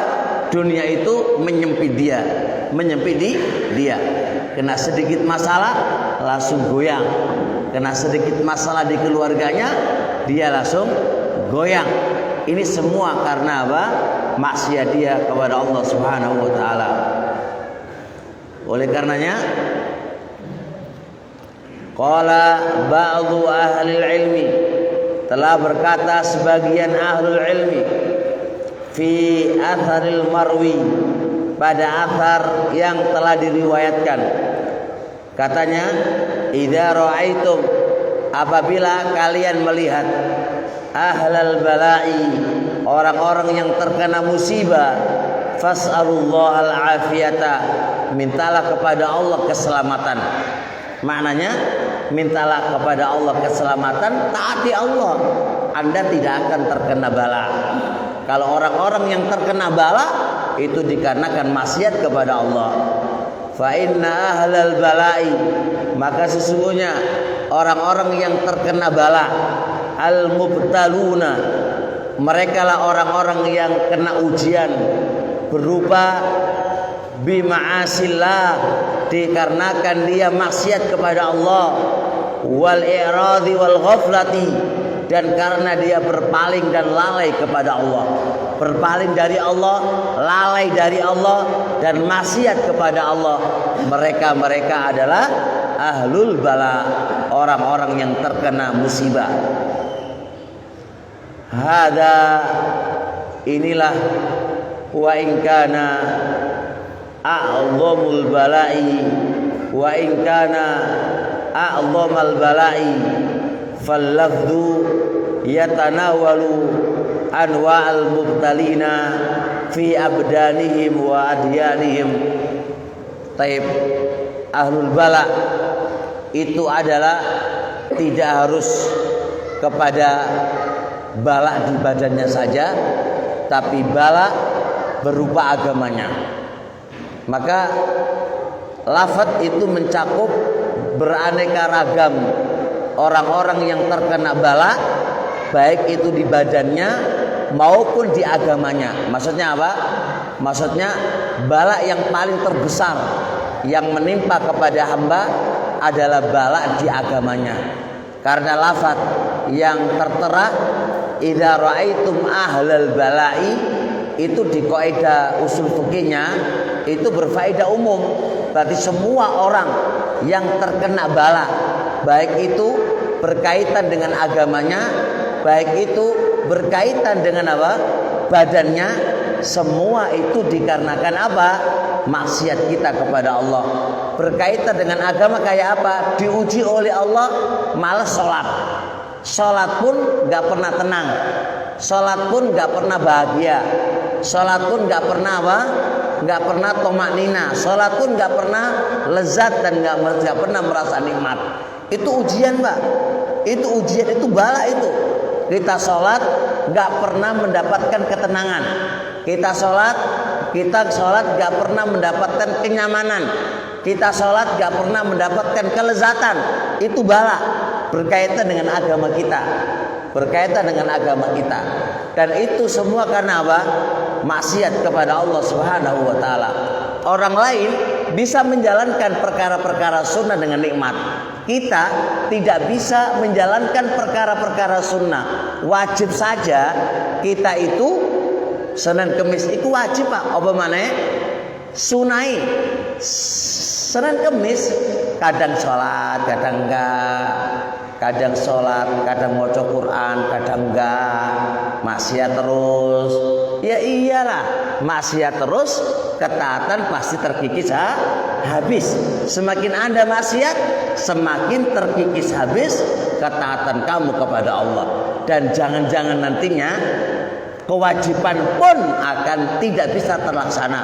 Dunia itu menyempit dia. Kena sedikit masalah langsung goyang, kena sedikit masalah di keluarganya dia langsung goyang. Ini semua karena apa? Maksiat dia kepada Allah Subhanahu wa taala. Oleh karenanya qala ba'dhu ahli ilmi, telah berkata sebagian ahlul ilmi, fi atharil marwi, pada athar yang telah diriwayatkan, katanya, idza ra'aitum, apabila kalian melihat ahlal bala'i, orang-orang yang terkena musibah, fas'alullahal afiyata, mintalah kepada Allah keselamatan. Maknanya mintalah kepada Allah keselamatan, taati Allah, Anda tidak akan terkena bala. Kalau orang-orang yang terkena bala itu dikarenakan maksiat kepada Allah. Fa inna ahlal bala'i, maka sesungguhnya orang-orang yang terkena bala, al mubtaluna, mereka lah orang-orang yang kena ujian berupa bima'asillah, dikarenakan dia maksiat kepada Allah, wal i'radhi wal ghaflati, dan karena dia berpaling dan lalai kepada Allah, berpaling dari Allah, lalai dari Allah, dan maksiat kepada Allah. Mereka adalah ahlul bala, orang-orang yang terkena musibah. Hada, inilah wa in kana a'zamul bala'i, wa in kana a'zamal bala'i, fal lafdhu yatanawalu anwa'al mubtalina fi abdanihim wa adyanihim. Taib, ahlul bala, itu adalah tidak harus kepada bala di badannya saja, tapi bala berupa agamanya. Maka lafaz itu mencakup beraneka ragam orang-orang yang terkena bala, baik itu di badannya maupun di agamanya. Maksudnya apa? Maksudnya bala yang paling terbesar yang menimpa kepada hamba adalah bala di agamanya. Karena lafaz yang tertera idza raaitum ahlal bala'i itu di kaidah usul fikihnya itu berfaedah umum. Berarti semua orang yang terkena bala, baik itu berkaitan dengan agamanya, baik itu berkaitan dengan apa? Badannya, semua itu dikarenakan apa? Maksiat kita kepada Allah. Berkaitan dengan agama kayak apa? Diuji oleh Allah, malas sholat. Sholat pun gak pernah tenang. Sholat pun gak pernah bahagia. Sholat pun gak pernah apa? Gak pernah tomaknina. Sholat pun gak pernah lezat dan gak pernah merasa nikmat. Itu ujian, Pak. Itu ujian, itu bala itu. Kita sholat gak pernah mendapatkan ketenangan. Kita sholat gak pernah mendapatkan kenyamanan. Kita sholat gak pernah mendapatkan kelezatan. Itu bala berkaitan dengan agama kita. Berkaitan dengan agama kita. Dan itu semua karena apa? Maksiat kepada Allah Subhanahu wa ta'ala. Orang lain bisa menjalankan perkara-perkara sunnah dengan nikmat. Kita tidak bisa menjalankan perkara-perkara sunnah. Wajib saja kita itu Senin Kemis itu wajib, Pak. Apa maneh? Sunai. Senin Kemis kadang sholat, kadang enggak. Kadang sholat, kadang baca Quran, kadang enggak. Maksiat terus. Ya iyalah, maksiat terus, ketaatan pasti terkikis habis. Semakin Anda maksiat, semakin terkikis habis ketaatan kamu kepada Allah. Dan jangan-jangan nantinya kewajiban pun akan tidak bisa terlaksana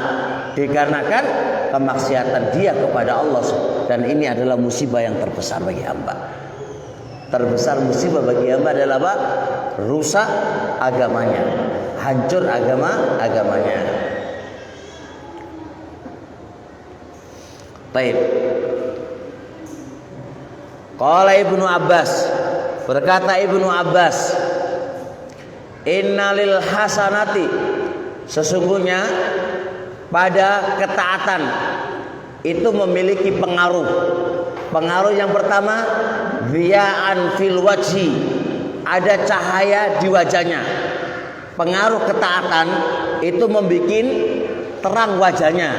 dikarenakan kemaksiatan dia kepada Allah. Dan ini adalah musibah yang terbesar bagi hamba. Terbesar musibah bagi hamba adalah apa? Rusak agamanya, hancur agamanya. Baik. Qala Ibnu Abbas, berkata Ibnu Abbas, innalil hasanati, sesungguhnya pada ketaatan itu memiliki pengaruh. Pengaruh yang pertama, dhiya'an fil wajhi, ada cahaya di wajahnya. Pengaruh ketaatan itu membuat terang wajahnya,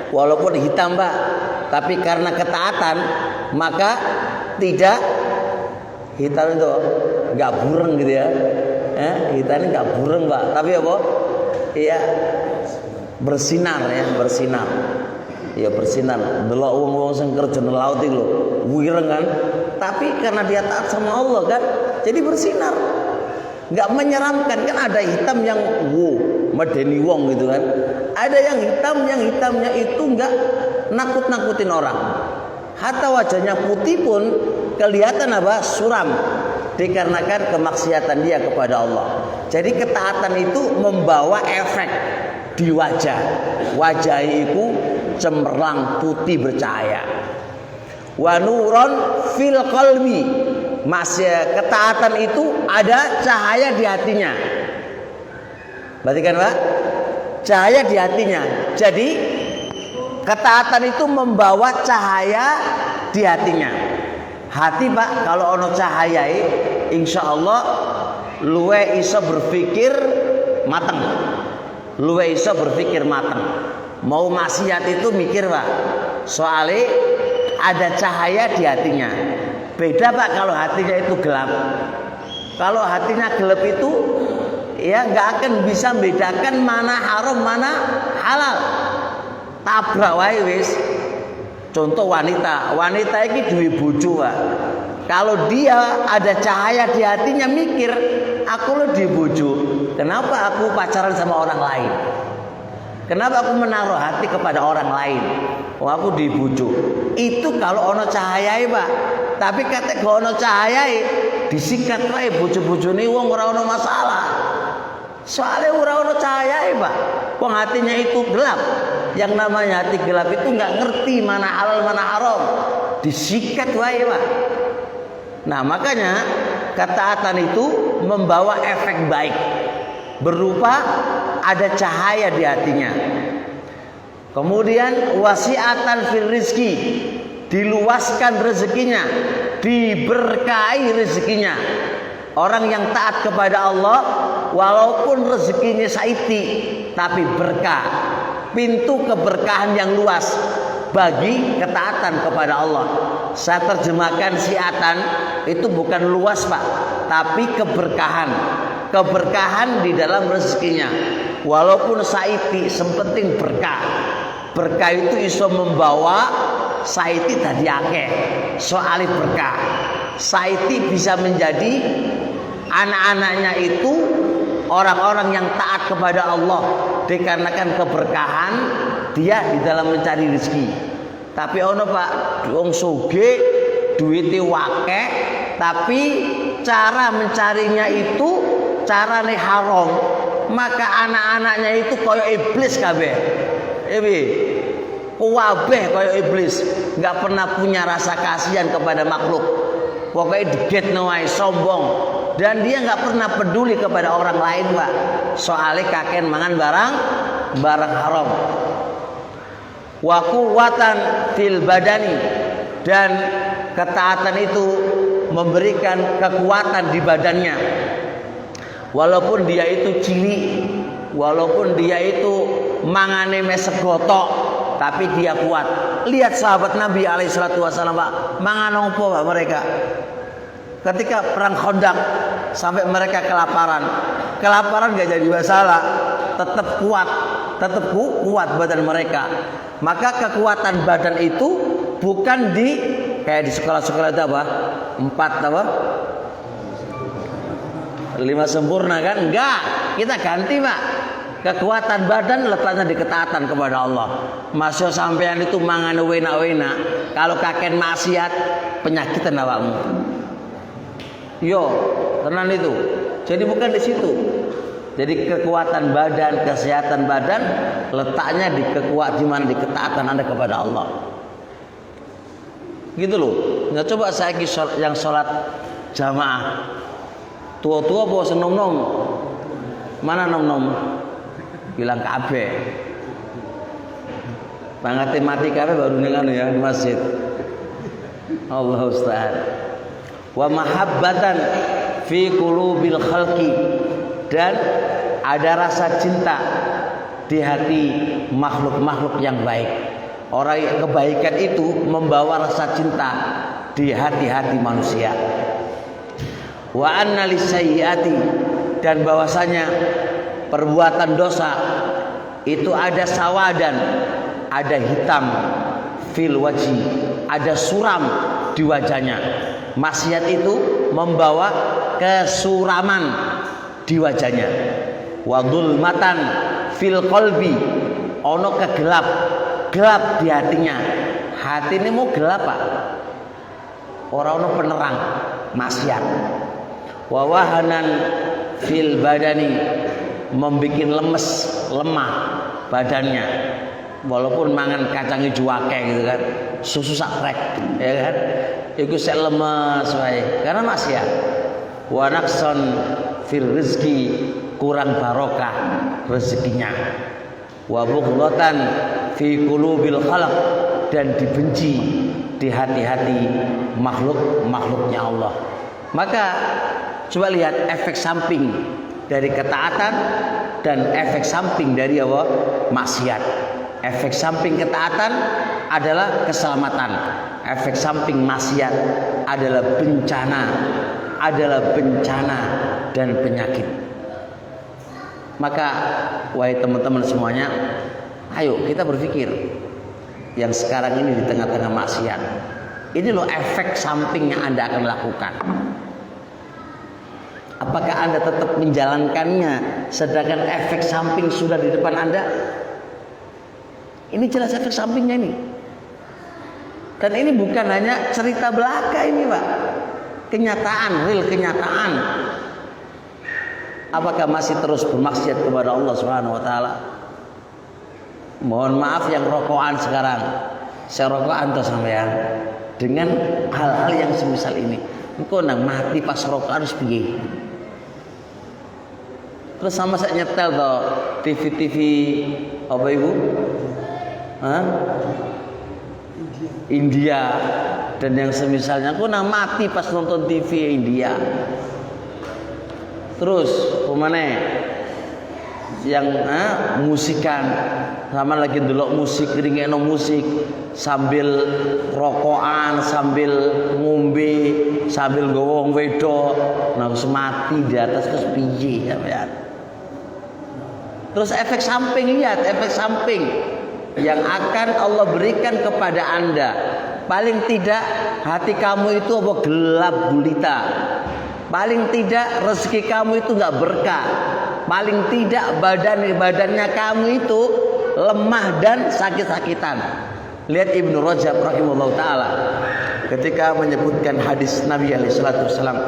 walaupun hitam, Pak. Tapi karena ketaatan maka tidak hitam itu nggak bureng gitu ya. Hitamnya nggak bureng, Pak. Tapi apa? Iya, bersinar ya, bersinar. Ya bersinar. Delok wong-wong sing kerja nang laut iki lho, wireng kan. Tapi karena dia taat sama Allah kan, jadi bersinar. Enggak menyeramkan kan, ada hitam yang medeni wong gitu kan. Ada yang hitamnya itu enggak nakut-nakutin orang. Hatta wajahnya putih pun kelihatan apa? Suram. Dikarenakan kemaksiatan dia kepada Allah. Jadi ketaatan itu membawa efek di wajah. Wajah itu cemerlang putih bercahaya. Wa nuron fil qalbi, masih ketaatan itu ada cahaya di hatinya. Berarti kan, Pak? Cahaya di hatinya. Jadi ketaatan itu membawa cahaya di hatinya. Hati, Pak, kalau ono cahaya, insya Allah luwe iso berpikir mateng. Luwe iso berpikir mateng. Mau maksiat itu mikir, Pak. Soalnya ada cahaya di hatinya. Beda, Pak, kalau hatinya itu gelap. Kalau hatinya gelap itu ya nggak akan bisa membedakan mana haram mana halal. Tabrak wae wis. Contoh wanita ini duwe bojo, Pak. Kalau dia ada cahaya di hatinya mikir, aku lo duwe bojo, kenapa aku pacaran sama orang lain? Kenapa aku menaruh hati kepada orang lain? Oh, aku duwe bojo. itu kalau ono cahayai Pak. Tapi kata gak ono cahayai disikat wae bojo-bojone wong ora ono masalah. Soalnya ora ono cahayai Pak. Wong hatinya itu gelap. Yang namanya hati gelap itu nggak ngerti mana halal mana haram. Disikat wae Pak. Nah makanya ketaatan itu membawa efek baik berupa ada cahaya di hatinya. Kemudian wasi'atan fil rizki, diluaskan rezekinya, diberkahi rezekinya. Orang yang taat kepada Allah walaupun rezekinya saiti tapi berkah, pintu keberkahan yang luas bagi ketaatan kepada Allah. Saya terjemahkan siatan itu bukan luas Pak, tapi keberkahan. Keberkahan di dalam rezekinya. Walaupun saiti sepenting berkah. Berkah itu iso membawa saiti tadi akeh. Soalnya berkah. Saiti bisa menjadi anak-anaknya itu orang-orang yang taat kepada Allah dikarenakan keberkahan dia di dalam mencari rezeki. Tapi ono Pak, wong sugih duwite wakeh tapi cara mencarinya itu carane haram, maka anak-anaknya itu koyo iblis kabeh. Kuwabeh koyo iblis, enggak pernah punya rasa kasihan kepada makhluk. Pokoknya digetno wae, sombong, dan dia enggak pernah peduli kepada orang lain, Pak. Soalnya kaken mangan barang haram. Wa quwwatan fil badani, dan ketaatan itu memberikan kekuatan di badannya. Walaupun dia itu cilik, walaupun dia itu mangane mesegotok, tapi dia kuat. Lihat sahabat Nabi alaihissalatu wassalam Pak, mangan opo Pak mereka ketika perang Khandaq sampai mereka kelaparan. Kelaparan gak jadi masalah, tetap kuat badan mereka. Maka kekuatan badan itu bukan di kayak di sekolah-sekolah itu apa? 5 sempurna kan? Enggak, kita ganti Pak. Kekuatan badan letaknya di ketaatan kepada Allah. Masuk sampean itu mangan wena-wena, kalau kakek maksiat penyakitan awakmu. Yo, tenan itu. Jadi bukan di situ. Jadi kekuatan badan, kesehatan badan letaknya di mana di ketaatan Anda kepada Allah. Gitu loh. Nggak coba saya yang sholat jamaah. Tua-tua bawa senom-nom. Mana nom-nom? Bilang kabeh. Pangate mati kabeh baru dengan ya di masjid. Allah Ustaz. Wa mahabbatan fi qulubil khalqi, dan ada rasa cinta di hati makhluk-makhluk yang baik. Orang yang kebaikan itu membawa rasa cinta di hati-hati manusia. Wa anna lisayyiati, dan bahwasanya perbuatan dosa itu ada sawadan, ada hitam fil wajhi, ada suram di wajahnya. Maksiat itu membawa kesuraman di wajahnya. Wa dzulmatan fil qalbi, ono kegelap, gelap di hatinya. Hati ini mau gelap Pak, ora ono penerang, maksiat. Wa wahanan fil badani, membikin lemes, lemah badannya. Walaupun mangan kacang hijau akeh gitu kan, susu sakrek, ya kan, itu saya lemes wae karena maksiat. Wa naqsan fil rizki, kurang barokah rezekinya. Wa bughlatan fi qulubil khalq, dan dibenci di hati-hati makhluknya Allah. Maka coba lihat efek samping dari ketaatan dan efek samping dari apa? Maksiat. Efek samping ketaatan adalah keselamatan. Efek samping maksiat adalah bencana dan penyakit. Maka wahai teman-teman semuanya, ayo kita berpikir yang sekarang ini di tengah-tengah maksiat. Ini loh efek samping yang Anda akan lakukan. Apakah Anda tetap menjalankannya sedangkan efek samping sudah di depan Anda? Ini jelas efek sampingnya ini. Dan ini bukan hanya cerita belaka ini, Pak. Kenyataan, real kenyataan. Apakah masih terus bermaksiat kepada Allah Subhanahu wa taala? Mohon maaf yang rokokan sekarang. Saya rokokan tuh sampean dengan hal-hal yang semisal ini. Engko nang mati pas rokokan harus piye? Terus sama saya nyetel toh TV apa Ibu? Hah? India dan yang semisalnya. Aku nang mati pas nonton TV India. Terus pemane yang musikan sama lagi ndelok musik, ringeno musik sambil rokokan, sambil ngombe, sambil nggawa wong wedok, nang mati di atas terus piye sampean. Terus efek samping, lihat efek samping yang akan Allah berikan kepada Anda. Paling tidak hati kamu itu apa gelap gulita. Paling tidak rezeki kamu itu enggak berkah. Paling tidak badannya kamu itu lemah dan sakit-sakitan. Lihat Ibnu Rajab rahimahullah taala ketika menyebutkan hadis Nabi alaihi salatu wasallam,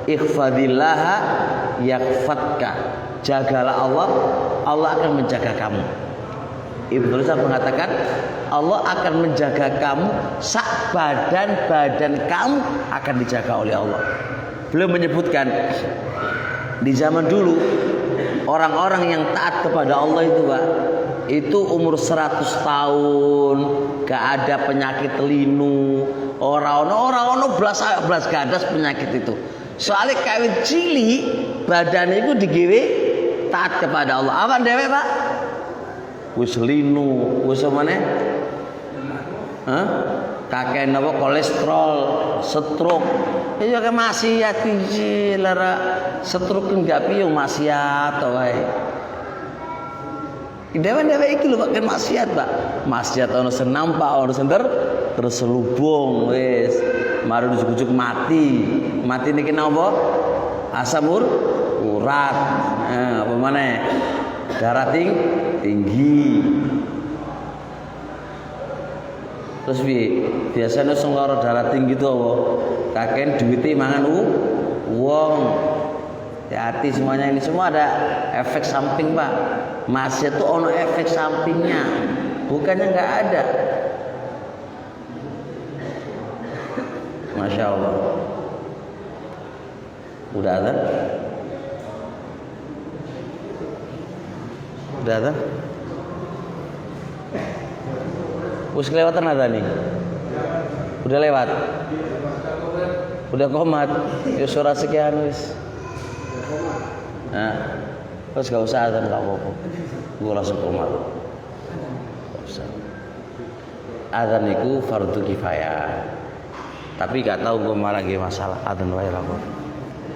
"Ikhfadillaha yakfatka." Jagalah Allah, Allah akan menjaga kamu. Ibnu Rajab mengatakan Allah akan menjaga kamu, sak badan kamu akan dijaga oleh Allah. Beliau menyebutkan di zaman dulu orang-orang yang taat kepada Allah itu Pak, itu umur 100 tahun, gak ada penyakit linu, orang belas gadas penyakit itu. Soalnya kawit cili badannya itu digawe taat kepada Allah. Apa dhewe Pak? Wis linu, wis mana? Kakek napa kolesterol, stroke. Ya kayak maksiat iki lara stroke enggak piye maksiat to wae. Dewe-dewe iki lho Pak kan maksiat Pak. Maksiat ono sing nampak, ono sing terselubung wis. Mari ujuk-ujuk mati. Mati niki napa? Asam urat. Apa maneh? Darah tinggi. Terus biasanya sing lara darah tinggi itu apa? Kakek duwite mangan wong. Hati semuanya ini semua ada efek samping Pak. Maksiat itu ono efek sampingnya. Bukannya enggak ada. Masya Allah. Udah ada? Udah ada? Wis kelewatan ada nih. Udah lewat. Udah komat. Ya surah sekian wis. Nah, terus gak usah azan gak apa-apa. Gue langsung komat. Gak usah. Azan itu fardu kifayah. Tapi gak tahu gue malah lagi masalah azan wae lah.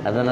Azan.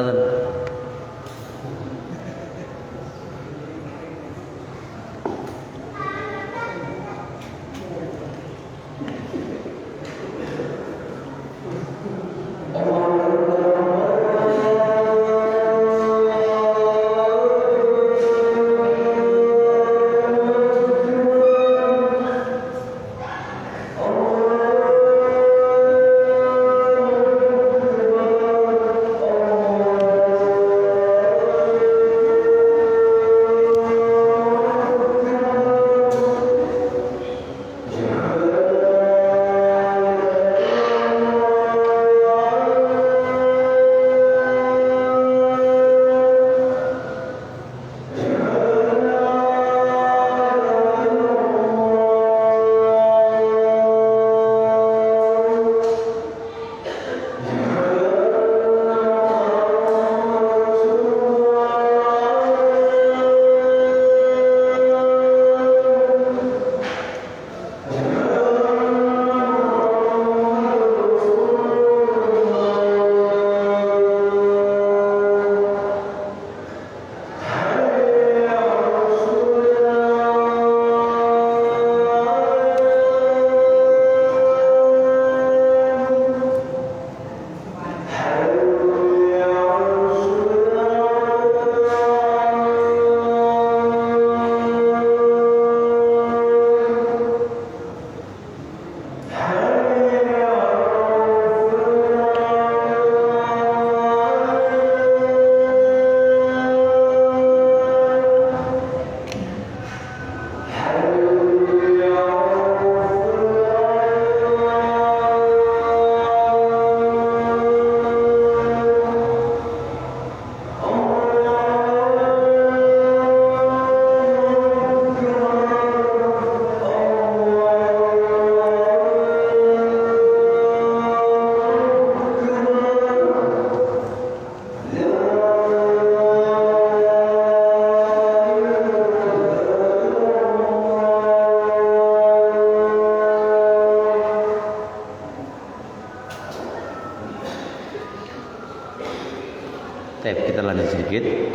sedikit.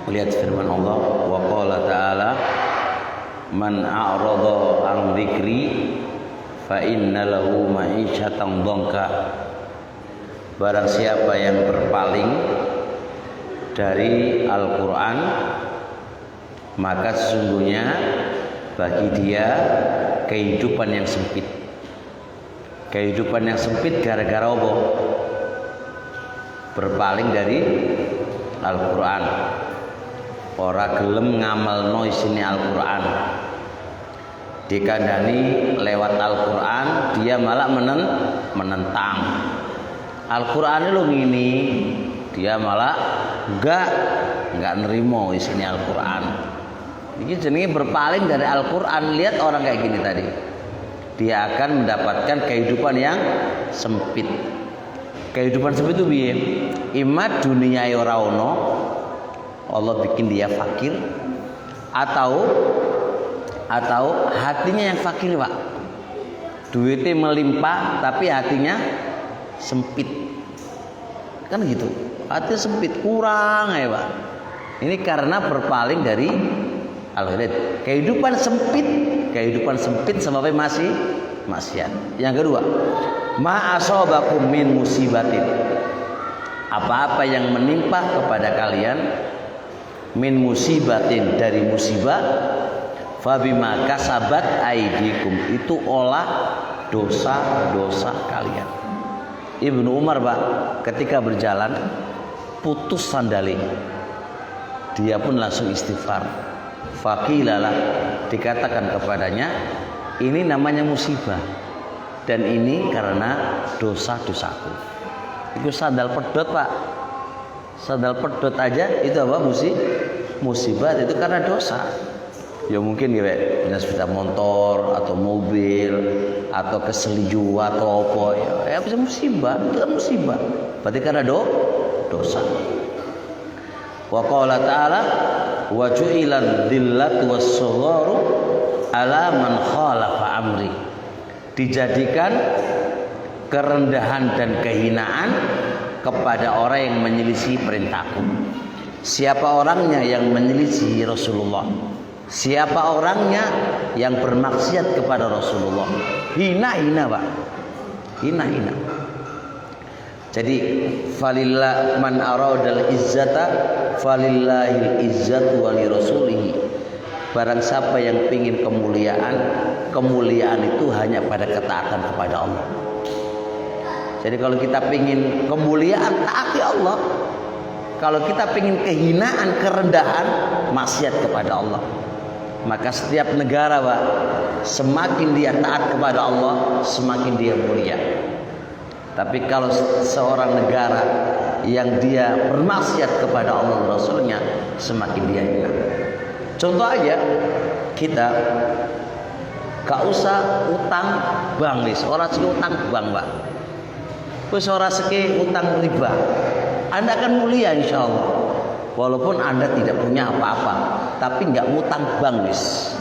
Lihat firman Allah, wa qala ta'ala, man a'rada an dzikri fa inna lahu ma'isyatan dhanka. Barang siapa yang berpaling dari Al-Qur'an, maka sesungguhnya bagi dia kehidupan yang sempit. Kehidupan yang sempit gara-gara apa? Berpaling dari Al-Qur'an. Ora gelem ngamalno isine Al-Qur'an. Dikandani lewat Al-Qur'an, dia malah menentang. Al-Qur'an lu ngini, dia malah enggak nerimo isine Al-Qur'an. Ini jenenge berpaling dari Al-Qur'an. Lihat orang kayak gini tadi. Dia akan mendapatkan kehidupan yang sempit. Kehidupan sempit itu piye? Ima dunia ora ono, Allah bikin dia fakir, atau hatinya yang fakir, Pak. Duitnya melimpah tapi hatinya sempit. Kan gitu. Hati sempit, kurang ya, Pak. Ini karena berpaling dari Al-Qur'an. Kehidupan sempit sebabnya masih maksiat. Yang kedua, ma asabakum min musibatin. Apa-apa yang menimpa kepada kalian min musibatin, dari musibah, fabima kasabat aidikum, itu olah dosa-dosa kalian. Ibnu Umar, Pak, ketika berjalan putus sandali, dia pun langsung istighfar. Faqilalah, dikatakan kepadanya, ini namanya musibah dan ini karena dosa-dosaku. Itu sandal pedot, Pak. Sandal pedot aja itu apa? Musibah itu karena dosa. Ya mungkin ya punya sepeda motor atau mobil atau keseliju atau apa ya bisa musibah, itu kan musibah. Berarti karena dosa. Wa qala ta'ala wa ju'ilad dhillatu was-sagharu ala man khalafa amri. Dijadikan kerendahan dan kehinaan kepada orang yang menyelisih perintahku. Siapa orangnya yang menyelisih Rasulullah? Siapa orangnya yang bermaksiat kepada Rasulullah? Hina-hina, Pak. Hina-hina. Jadi falillah man aradal izzata falillahil izzatu wa lirasulihi. Barang siapa yang ingin kemuliaan, kemuliaan itu hanya pada ketaatan kepada Allah. Jadi kalau kita ingin kemuliaan, taati Allah. Kalau kita ingin kehinaan, kerendahan, maksiat kepada Allah. Maka setiap negara, Pak, semakin dia taat kepada Allah, semakin dia mulia. Tapi kalau seorang negara yang dia bermaksiat kepada Allah dan Rasulnya, semakin dia hina. Contoh aja, kita gak usah utang bank nih, orang sih utang bank, Pak. Wis ora seke utang riba. Anda akan mulia insya Allah. Walaupun Anda tidak punya apa-apa, tapi nggak ngutang bank, wis.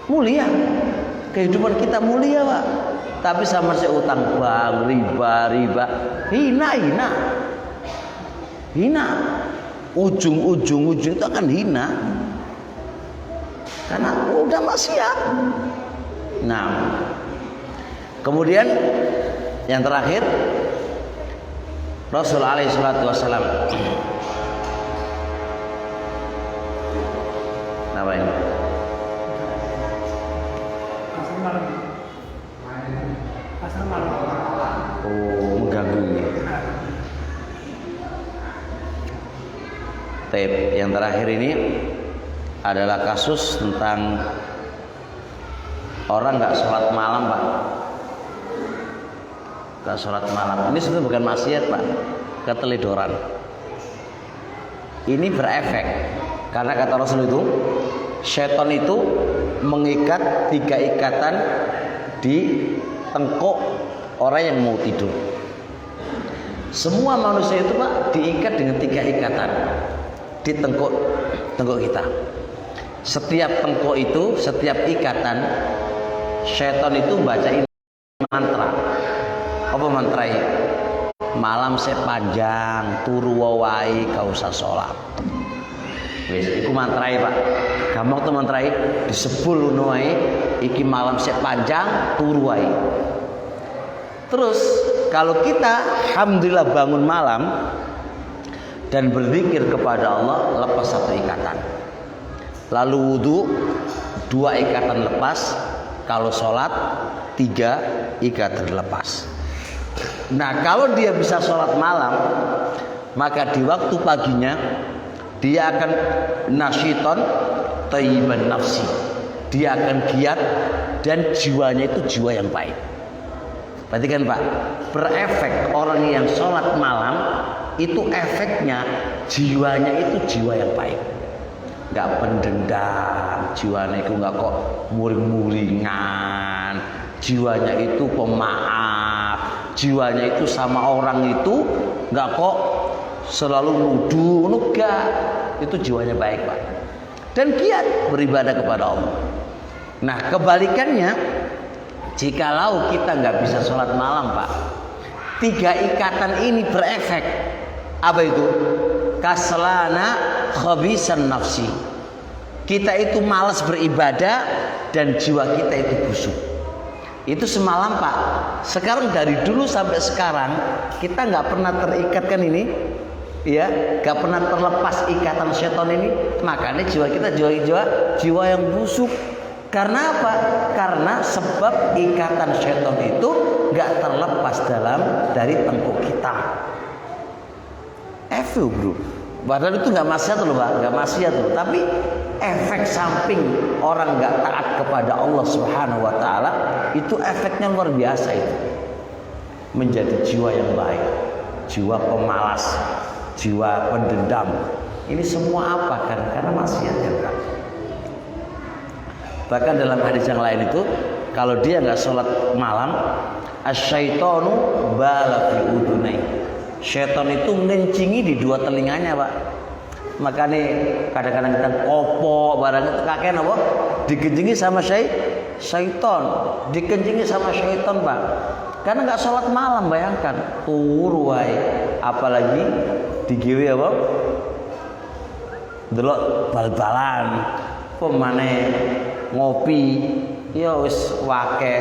Mulia. Kehidupan kita mulia, Pak. Tapi sama si utang bank, riba, hina. Ujung itu akan hina. Karena udah maksiat. Nah, kemudian yang terakhir, Rasul alaihi salatu wassalam. Apa ini? Pasar malam. Oh, mengganggu ini. Tape yang terakhir ini adalah kasus tentang orang nggak sholat malam, Pak. Nggak sholat malam. Ini sebenarnya bukan maksiat, Pak. Keteledoran. Ini berefek. Karena kata Rasul itu, syaitan itu mengikat 3 ikatan di tengkuk orang yang mau tidur. Semua manusia itu, Pak, diikat dengan 3 ikatan di tengkuk kita. Setiap tengkuk itu, setiap ikatan, syaitan itu bacain mantra. Apa mantra ini? malam sepanjang turu wae gak usah sholat. Wis iku mantrai Pak. Gampang tuh mantrai disebul ngono wae iki malam sepanjang turu wae. Terus kalau kita alhamdulillah bangun malam dan berzikir kepada Allah, lepas satu ikatan. Lalu wudu 2 ikatan lepas, kalau sholat 3 ikatan lepas. Nah kalau dia bisa sholat malam, maka di waktu paginya dia akan nasyiton thayyiban nafsi. Dia akan giat dan jiwanya itu jiwa yang baik. Perhatikan Pak, berefek orang yang sholat malam itu efeknya jiwanya itu jiwa yang baik. Gak pendendam, jiwanya itu gak kok muring-muringan, jiwanya itu pemaaf, jiwanya itu sama orang itu gak kok selalu nuduh, enggak. Itu jiwanya baik Pak. Dan giat beribadah kepada Allah. Nah kebalikannya, jikalau kita nggak bisa sholat malam Pak, 3 ikatan ini berefek. Apa itu? Kaslana khabisan nafsi. Kita itu malas beribadah dan jiwa kita itu busuk. Itu semalam Pak. Sekarang dari dulu sampai sekarang kita nggak pernah terikatkan ini, ya, nggak pernah terlepas ikatan setan ini. Makanya jiwa kita jiwa yang busuk. Karena apa? Karena sebab ikatan setan itu nggak terlepas dari tengkuk kita. Efek bro. Padahal itu nggak maksiat loh Pak, nggak maksiat loh. Tapi efek samping orang nggak taat kepada Allah Subhanahu Wa Taala itu efeknya luar biasa itu. Menjadi jiwa yang baik, jiwa pemalas, jiwa pendendam. Ini semua apa kan? Karena maksiat ya kan. Bahkan dalam hadis yang lain itu, kalau dia nggak sholat malam, asyaitonu bala fi udunai. Syaitan itu ngencingi di 2 telinganya Pak. Makanya kadang-kadang kita kopok barang itu kakek apa? Dikencingi sama syaitan, dikencingi sama syaitan Pak. Karena nggak sholat malam, bayangkan turu wae, apalagi digiwe apa? Delok bal-balan, pemane ngopi, ya wis wake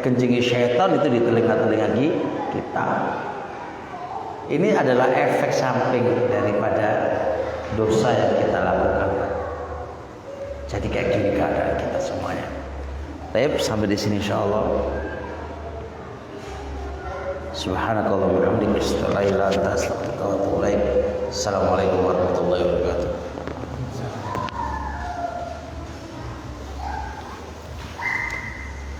kencingi syaitan itu di telinga-telinga kita. Ini adalah efek samping daripada dosa yang kita lakukan. Jadi kayak gini keadaan kita semuanya. Baik, sampai di sini insyaallah. Subhanakallahumma wa bihamdika asyhadu an la ilaha illa anta astaghfiruka wa atubu ilaik. Assalamualaikum warahmatullahi wabarakatuh.